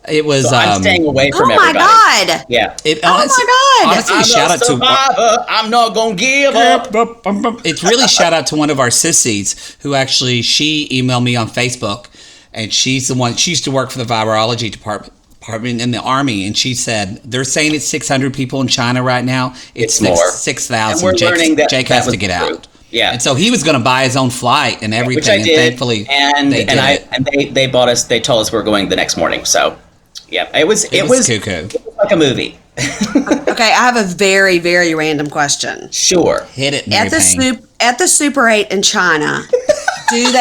it was. So I'm staying away from everybody. Oh my God! Yeah. Oh my God! Honestly, I'm shout a out to. survivor. I'm not gonna give up. It's really shout out to one of our sissies who actually, she emailed me on Facebook, and she's the one. She used to work for the virology department in the Army, and she said they're saying it's 600 people in China right now. It's more, 6,000. And we're learning that Jake that has was to get true. out. Yeah. And so he was going to buy his own flight and everything, Which I did, and thankfully they did it. And they bought us. They told us we were going the next morning. So yeah, it was cuckoo. It was like a movie. Okay, I have a very, very random question. Sure. Hit it, Mary Payne. At the Super 8 in China, in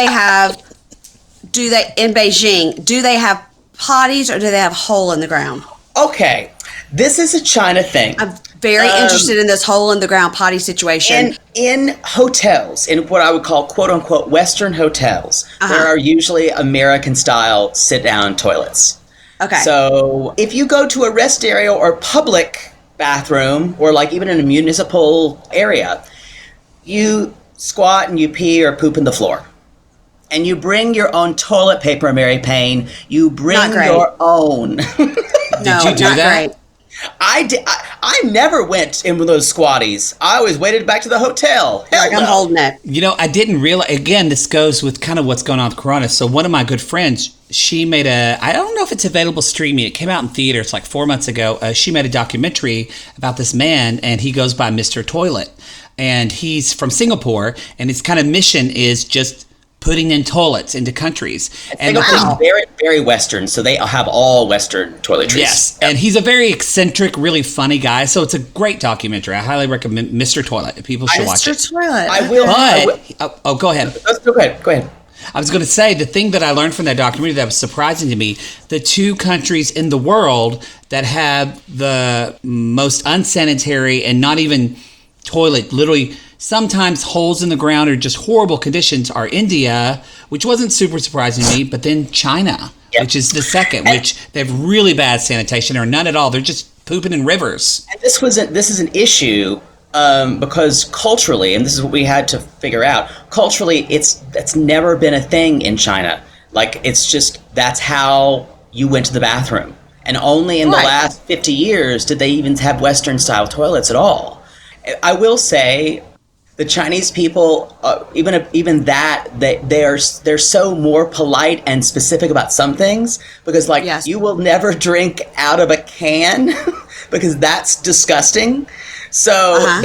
Beijing, do they have potties or do they have hole in the ground? Okay, this is a China thing. I'm very interested in this hole in the ground potty situation. In hotels, in what I would call quote unquote Western hotels, there are usually American style sit down toilets. Okay. So if you go to a rest area or public bathroom, or like even in a municipal area, you squat and you pee or poop in the floor. And you bring your own toilet paper, Mary Payne. You bring your own. Did you do that? Great. I did. I never went in with those squatties. I always waited back to the hotel. Hell I'm holding it. I didn't realize, again, this goes with kind of what's going on with Corona. So one of my good friends, she made I don't know if it's available streaming. It came out in theaters like 4 months ago. She made a documentary about this man, and he goes by Mr. Toilet. And he's from Singapore, and his kind of mission is just putting in toilets into countries. And Singapore's very, very Western, so they have all Western toiletries. Yes, and he's a very eccentric, really funny guy. So it's a great documentary. I highly recommend Mr. Toilet. People should watch it. Mr. Toilet. I will. Go ahead. Go ahead. I was going to say, the thing that I learned from that documentary that was surprising to me, the 2 countries in the world that have the most unsanitary and not even toilet, literally sometimes holes in the ground or just horrible conditions, are India, which wasn't super surprising to me, but then China, which is the second, which they have really bad sanitation or none at all. They're just pooping in rivers. And this is an issue because culturally, and this is what we had to figure out, culturally, that's never been a thing in China. Like, it's just, that's how you went to the bathroom. And only in the last 50 years did they even have Western style toilets at all. I will say, the Chinese people, even that, they're so more polite and specific about some things, because you will never drink out of a can because that's disgusting. So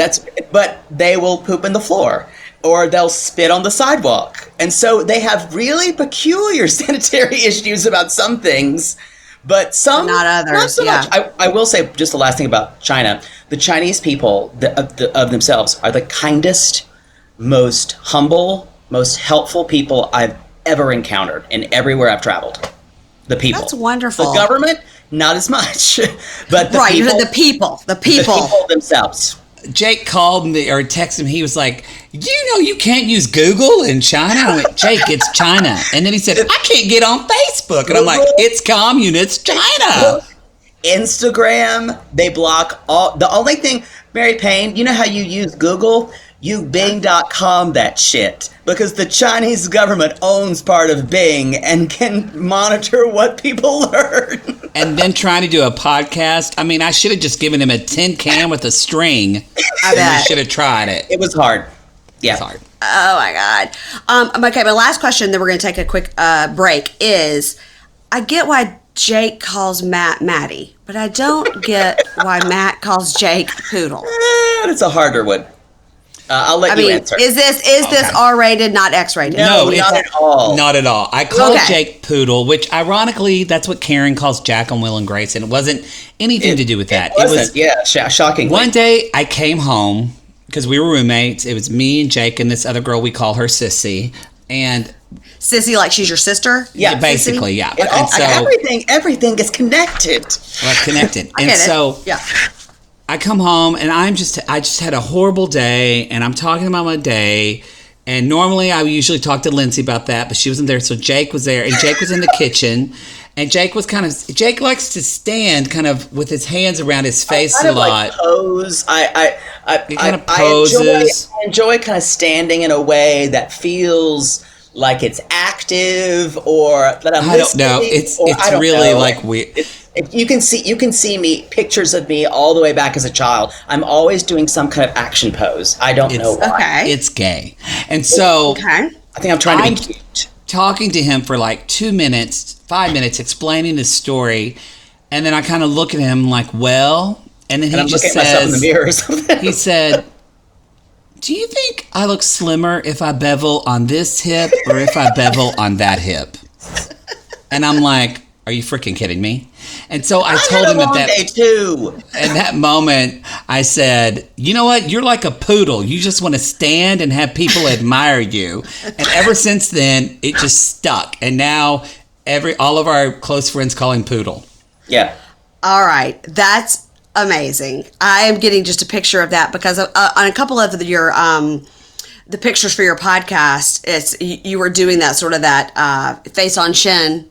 but they will poop in the floor or they'll spit on the sidewalk. And so they have really peculiar sanitary issues about some things. But some, not others. Not so much. I will say just the last thing about China. The Chinese people of themselves are the kindest, most humble, most helpful people I've ever encountered in everywhere I've traveled. The people. That's wonderful. The government, not as much. But the people themselves. Jake called me or texted me. He was like, you can't use Google in China? I went, Jake, it's China. And then he said, I can't get on Facebook. And I'm like, it's communist China. Instagram, they block all. The only thing, Mary Payne, you know how you use Google? you Bing.com that shit. Because the Chinese government owns part of Bing and can monitor what people learn. And then trying to do a podcast. I mean, I should have just given him a tin can with a string. I bet. We should have tried it. It was hard. Yeah. It's hard. Oh my God. Okay, my last question, then we're going to take a quick break, is I get why Jake calls Matt Matty, but I don't get why Matt calls Jake Poodle. It's a harder one. I'll let you answer. Is this R-rated, not X-rated? No, not at all. Not at all. I call Jake Poodle, which ironically, that's what Karen calls Jack on Will and Grace, and it wasn't anything to do with that. It was shocking. One day I came home because we were roommates. It was me and Jake and this other girl, we call her Sissy. And Sissy, like she's your sister? Yeah, basically, yeah. And so everything is connected. Well, connected. I get it. Yeah. I come home and I just had a horrible day, and I'm talking about my day. And normally I would usually talk to Lindsay about that, but she wasn't there. So Jake was there, and Jake was in the kitchen. And Jake likes to stand kind of with his hands around his face a lot. Like pose. I enjoy kind of standing in a way that feels like it's active, or that I'm listening. I don't know. It's really like we. You can see me, pictures of me all the way back as a child. I'm always doing some kind of action pose. I don't know why. Okay. It's gay. And so I think I'm trying to be cute. Talking to him for like 2 minutes, 5 minutes, explaining his story, and then I kind of look at him like, well, and then he just says, myself in the mirror or something. He said, do you think I look slimmer if I bevel on this hip or if I bevel on that hip? And I'm like, are you freaking kidding me? And so I told him at that moment, I said, you know what? You're like a poodle. You just want to stand and have people admire you. And ever since then, it just stuck. And now all of our close friends call him Poodle. Yeah. All right. That's amazing. I am getting just a picture of that because on a couple of your the pictures for your podcast, you were doing that sort of that face on shin,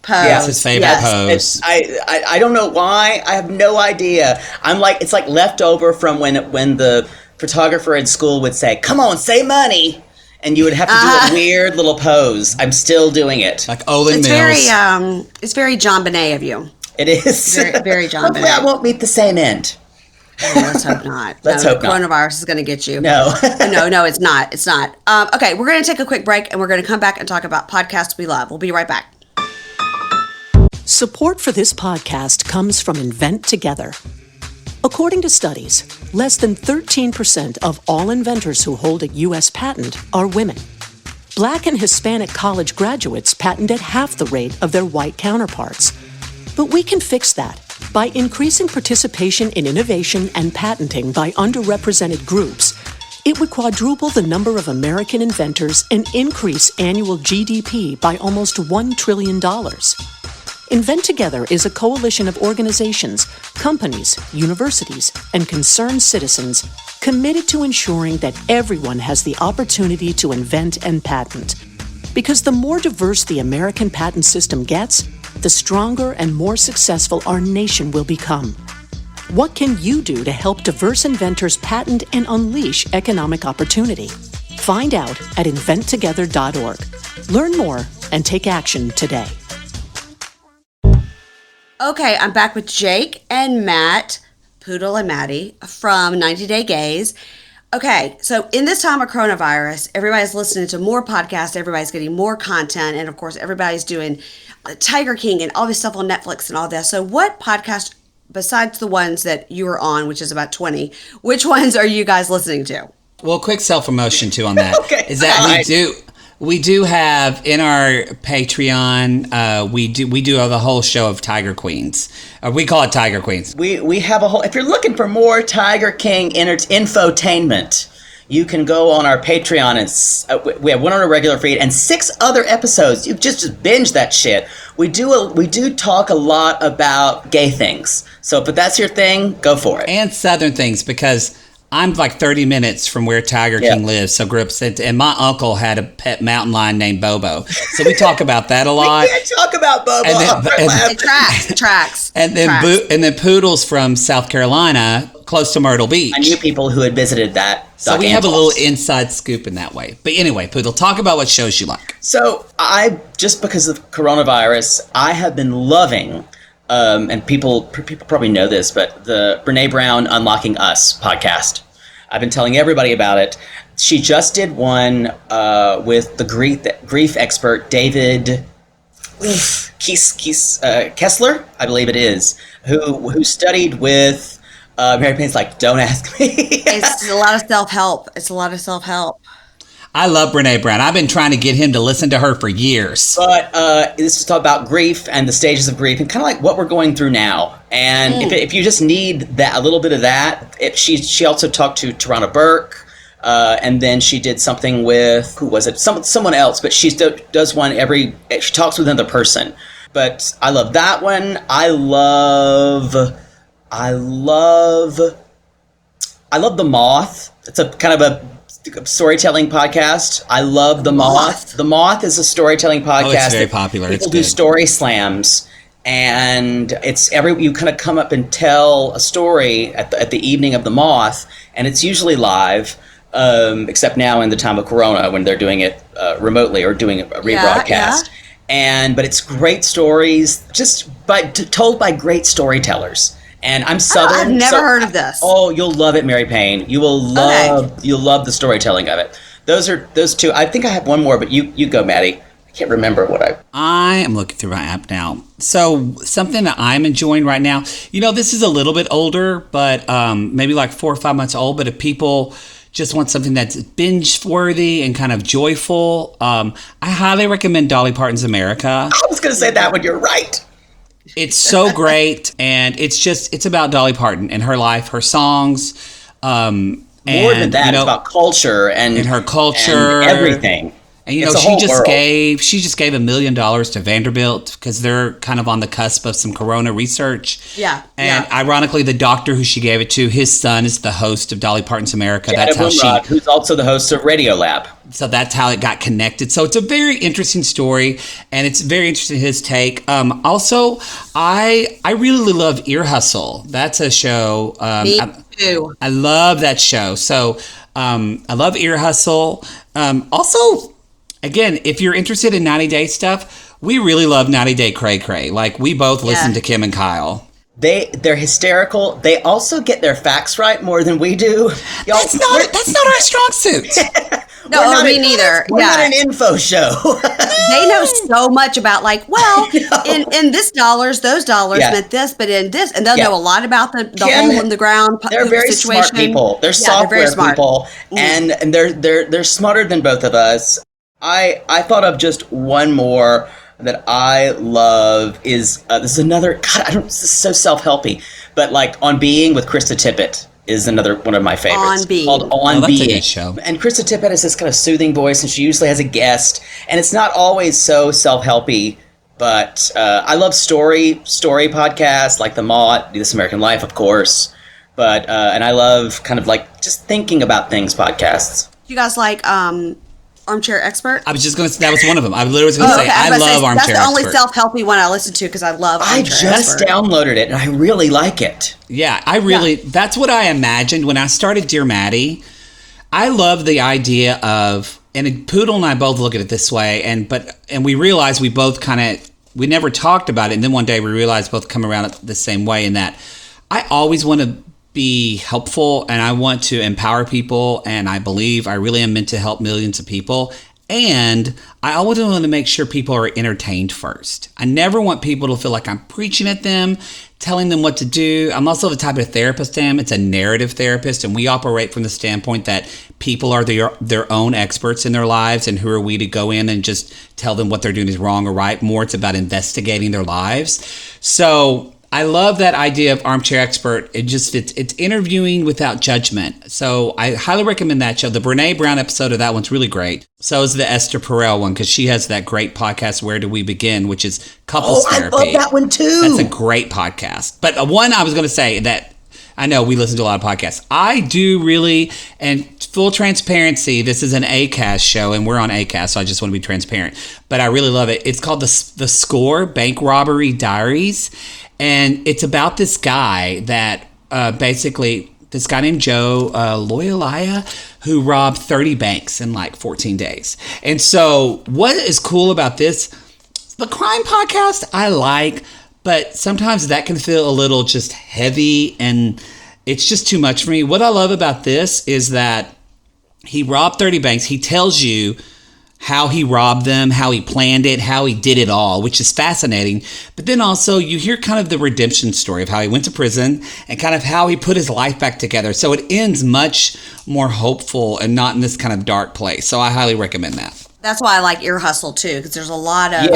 pose. That's his favorite pose. I don't know why. I have no idea. It's like leftover from when the photographer in school would say, "Come on, say money," and you would have to do a weird little pose. I'm still doing it. Like Olin Mills. It's very John Bonet of you. It is. Very, very John Hopefully Bonet. I won't meet the same end. Oh, let's hope not. Let's hope not. Coronavirus is going to get you. No. No, it's not. It's not. Okay, we're going to take a quick break, and we're going to come back and talk about podcasts we love. We'll be right back. Support for this podcast comes from Invent Together. According to studies, less than 13% of all inventors who hold a U.S. patent are women. Black and Hispanic college graduates patent at half the rate of their white counterparts. But we can fix that by increasing participation in innovation and patenting by underrepresented groups. It would quadruple the number of American inventors and increase annual GDP by almost $1 trillion. Invent Together is a coalition of organizations, companies, universities, and concerned citizens committed to ensuring that everyone has the opportunity to invent and patent. Because the more diverse the American patent system gets, the stronger and more successful our nation will become. What can you do to help diverse inventors patent and unleash economic opportunity? Find out at inventtogether.org. Learn more and take action today. Okay, I'm back with Jake and Matt, Poodle and Maddie, from 90 Day Gaze. Okay, so in this time of coronavirus, everybody's listening to more podcasts, everybody's getting more content, and of course, everybody's doing Tiger King and all this stuff on Netflix and all that. So what podcast, besides the ones that you are on, which is about 20, which ones are you guys listening to? Well, quick self-promotion too on that. Okay, is that we do have in our Patreon, we do have the whole show of Tiger Queens. We call it Tiger Queens. We have a whole. If you're looking for more Tiger King infotainment, you can go on our Patreon and we have one on a regular feed and 6 other episodes. You just binge that shit. We do talk a lot about gay things. So if that's your thing, go for it. And Southern things, because I'm like 30 minutes from where Tiger King lives, so grew up, and my uncle had a pet mountain lion named Bobo. So we talk about that a lot. We can't talk about Bobo. It tracks. And then Poodle's from South Carolina, close to Myrtle Beach. I knew people who had visited that. So Doc we have a Antol's. little inside scoop in that way. But anyway, Poodle, talk about what shows you like. So I, just because of coronavirus, I have been loving, and people probably know this, but the Brene Brown Unlocking Us podcast. I've been telling everybody about it. She just did one with the grief expert David Kessler, I believe it is, who studied with Mary Payne's like, don't ask me. It's a lot of self-help. I love Brene Brown. I've been trying to get him to listen to her for years. But this is talk about grief and the stages of grief and kind of like what we're going through now. And if you just need that, a little bit of that, she also talked to Tarana Burke, and then she did something with, who was it? Someone else, but she does one she talks with another person. But I love that one. I love The Moth. It's a kind of a storytelling podcast. I love The Moth. The Moth is a storytelling podcast. Oh, it's very popular. People It's do good. story slams, and you kind of come up and tell a story at the evening of The Moth, and it's usually live, except now in the time of Corona when they're doing it remotely or doing a rebroadcast. But it's great stories, just told by great storytellers. And I'm Southern. I've never heard of this. Oh, you'll love it, Mary Payne. You will love. You'll love the storytelling of it. Those two. I think I have one more, but you go, Maddie. I can't remember what I am looking through my app now. So something that I'm enjoying right now, this is a little bit older, but maybe like 4 or 5 months old. But if people just want something that's binge worthy and kind of joyful, I highly recommend Dolly Parton's America. I was going to say that one. You're right. It's so great, and it's about Dolly Parton and her life, her songs. More than that, it's about culture and her culture, and everything. And It's a she whole just world. gave $1 million to Vanderbilt because they're kind of on the cusp of some corona research. Yeah, And yeah. ironically, the doctor who she gave it to, his son is the host of Dolly Parton's America. Jana That's how Boomrod, who's also the host of Radio Lab. So that's how it got connected. So it's a very interesting story, and it's very interesting his take. Also, I really love Ear Hustle. That's a show. Me too. I love that show. So I love Ear Hustle. Also, again, if you're interested in 90 Day stuff, we really love 90 Day Cray Cray. Like, we both listen to Kim and Kyle. They're hysterical. They also get their facts right more than we do. Y'all, That's not our strong suit. No, we're not me neither. We're not an info show. They know so much about in this dollars, those dollars Yeah. meant this, but in this, and they'll Yeah. know a lot about the Kim, hole in the ground They're very situation. smart people. They're software very smart. people, and they're smarter than both of us. I thought of just one more that I love is this is another. God, this is so self-helpy, but like On Being with Krista Tippett is another one of my favorites. On Being. Called On Oh, that's a Being. good show. And Krista Tippett has this kind of soothing voice, and she usually has a guest, and it's not always so self-helpy. But I love story podcasts like The Mott, This American Life, of course. But and I love kind of like just thinking about things podcasts. You guys like Armchair Expert? I was just going to say, that was one of them. I literally was going to say, okay. I was about to love say, Armchair that's the only Expert. self-helpy one I listen to because I love I Armchair just Expert. downloaded it, and I really like it. Yeah, that's what I imagined when I started Dear Maddie. I love the idea of, and Poodle and I both look at it this way, and we realized we both we never talked about it, and then one day we realized both come around it the same way, in that I always want to be helpful, and I want to empower people, and I believe I really am meant to help millions of people. And I always want to make sure people are entertained first. I never want people to feel like I'm preaching at them, telling them what to do. I'm also the type of therapist I am. It's a narrative therapist, and we operate from the standpoint that people are their own experts in their lives, and who are we to go in and just tell them what they're doing is wrong or right. More, it's about investigating their lives. So I love that idea of Armchair Expert. It's interviewing without judgment. So I highly recommend that show. The Brene Brown episode of that one's really great. So is the Esther Perel one, because she has that great podcast, Where Do We Begin, which is couples therapy. I love that one too. That's a great podcast. But one I was going to say that I know we listen to a lot of podcasts. I do really, and full transparency, this is an ACAST show, and we're on ACAST, so I just want to be transparent. But I really love it. It's called The Score, Bank Robbery Diaries. And it's about this guy that basically this guy named Joe Loyalaya who robbed 30 banks in like 14 days. And so what is cool about this, the crime podcast I like, but sometimes that can feel a little just heavy and it's just too much for me. What I love about this is that he robbed 30 banks. He tells you how he robbed them, how he planned it, how he did it all, which is fascinating. But then also you hear kind of the redemption story of how he went to prison and kind of how he put his life back together. So it ends much more hopeful and not in this kind of dark place. So I highly recommend that. That's why I like Ear Hustle too, because there's a lot of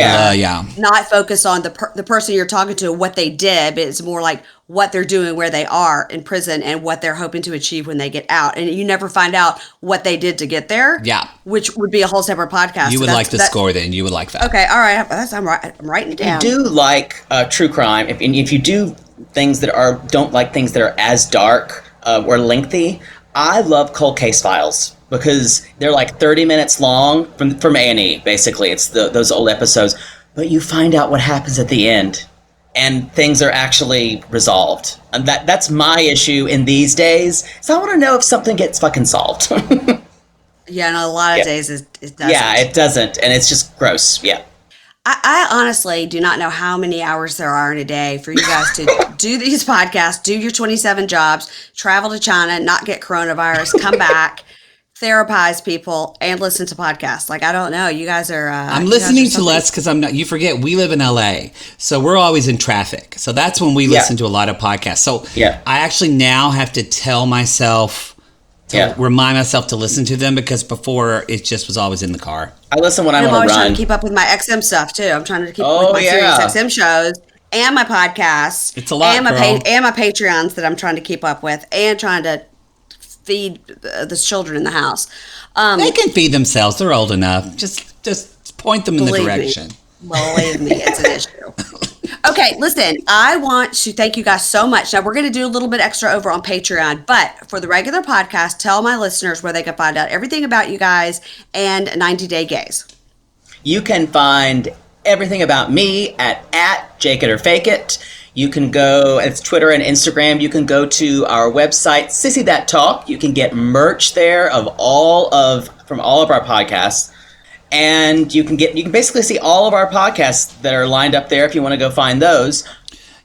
not focus on the person you're talking to, what they did, but it's more like what they're doing, where they are in prison, and what they're hoping to achieve when they get out. And you never find out what they did to get there. Yeah, which would be a whole separate podcast. You would like the score, then you would like that. Okay, all right. I'm writing it down. I do like true crime. If you do things that don't like things that are as dark or lengthy, I love cold case files. Because they're like 30 minutes long from A&E, basically. It's those old episodes. But you find out what happens at the end. And things are actually resolved. And that's my issue in these days. So I want to know if something gets fucking solved. Yeah, and a lot of days it doesn't. Yeah, it doesn't. And it's just gross. Yeah. I honestly do not know how many hours there are in a day for you guys to do these podcasts, do your 27 jobs, travel to China, not get coronavirus, come back, therapize people, and listen to podcasts. Like, I don't know. You guys are... I'm listening to less because I'm not... You forget, we live in LA, so we're always in traffic. So that's when we listen to a lot of podcasts. So I actually now have to tell myself... remind myself to listen to them, because before it just was always in the car. I listen when I'm on a run. I'm always trying to keep up with my XM stuff too. I'm trying to keep up with my Sirius XM shows and my podcasts. It's a lot, and my and my Patreons that I'm trying to keep up with, and trying to feed the children in the house. They can feed themselves. They're old enough. Just point them in the direction. Believe me, it's an issue. Okay, listen, I want to thank you guys so much. Now, we're going to do a little bit extra over on Patreon, but for the regular podcast, tell my listeners where they can find out everything about you guys and 90 Day Gays. You can find everything about me at Jake It or Fake It. You can go, it's Twitter and Instagram. You can go to our website, Sissy That Talk. You can get merch there from all of our podcasts. And you can basically see all of our podcasts that are lined up there if you want to go find those.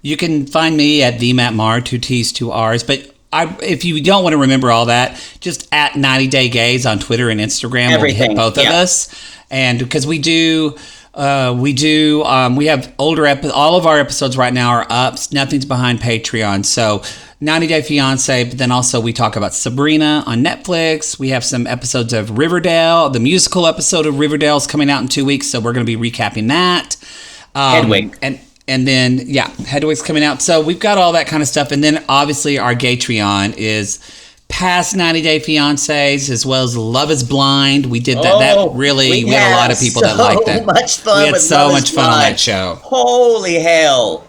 You can find me at the Matt Maher, 2 T's, 2 R's. But if you don't want to remember all that, just at 90 Day Gays on Twitter and Instagram. Everything. Will hit both of us. And because we have older all of our episodes right now are up. Nothing's behind Patreon. So 90 Day Fiance, but then also we talk about Sabrina on Netflix. We have some episodes of Riverdale. The musical episode of Riverdale is coming out in 2 weeks, so we're going to be recapping that. Hedwig. And then, Hedwig's coming out. So we've got all that kind of stuff. And then obviously our Gatreon is past 90 Day Fiancés, as well as Love is Blind. We did that. We had a lot of people that liked that. We had so much fun on that show. Holy hell.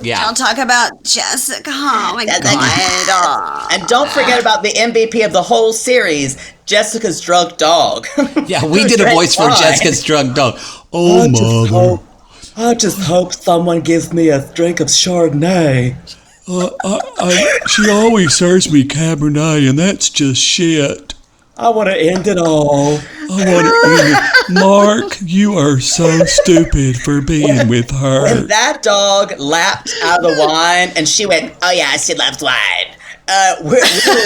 Yeah. Don't talk about Jessica. Oh my God. And don't forget about the MVP of the whole series, Jessica's drunk dog. Yeah, we did a voice for Jessica's drunk dog. Oh, mother. I just hope someone gives me a drink of Chardonnay. She always serves me Cabernet, and that's just shit. I want to end it all. Mark, you are so stupid for being with her. When that dog lapped out of the wine, and she went, "Oh yeah, she loves wine." We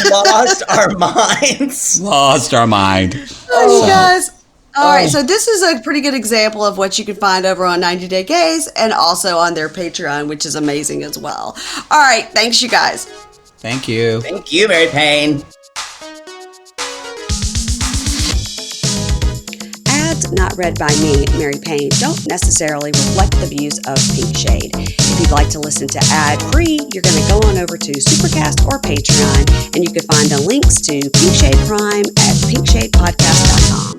lost our minds. Lost our mind. Oh, you guys. All right, so this is a pretty good example of what you can find over on 90 Day Gays and also on their Patreon, which is amazing as well. All right, thanks, you guys. Thank you. Thank you, Mary Payne. Ads not read by me, Mary Payne, don't necessarily reflect the views of Pink Shade. If you'd like to listen to ad-free, you're going to go on over to Supercast or Patreon, and you can find the links to Pink Shade Prime at pinkshadepodcast.com.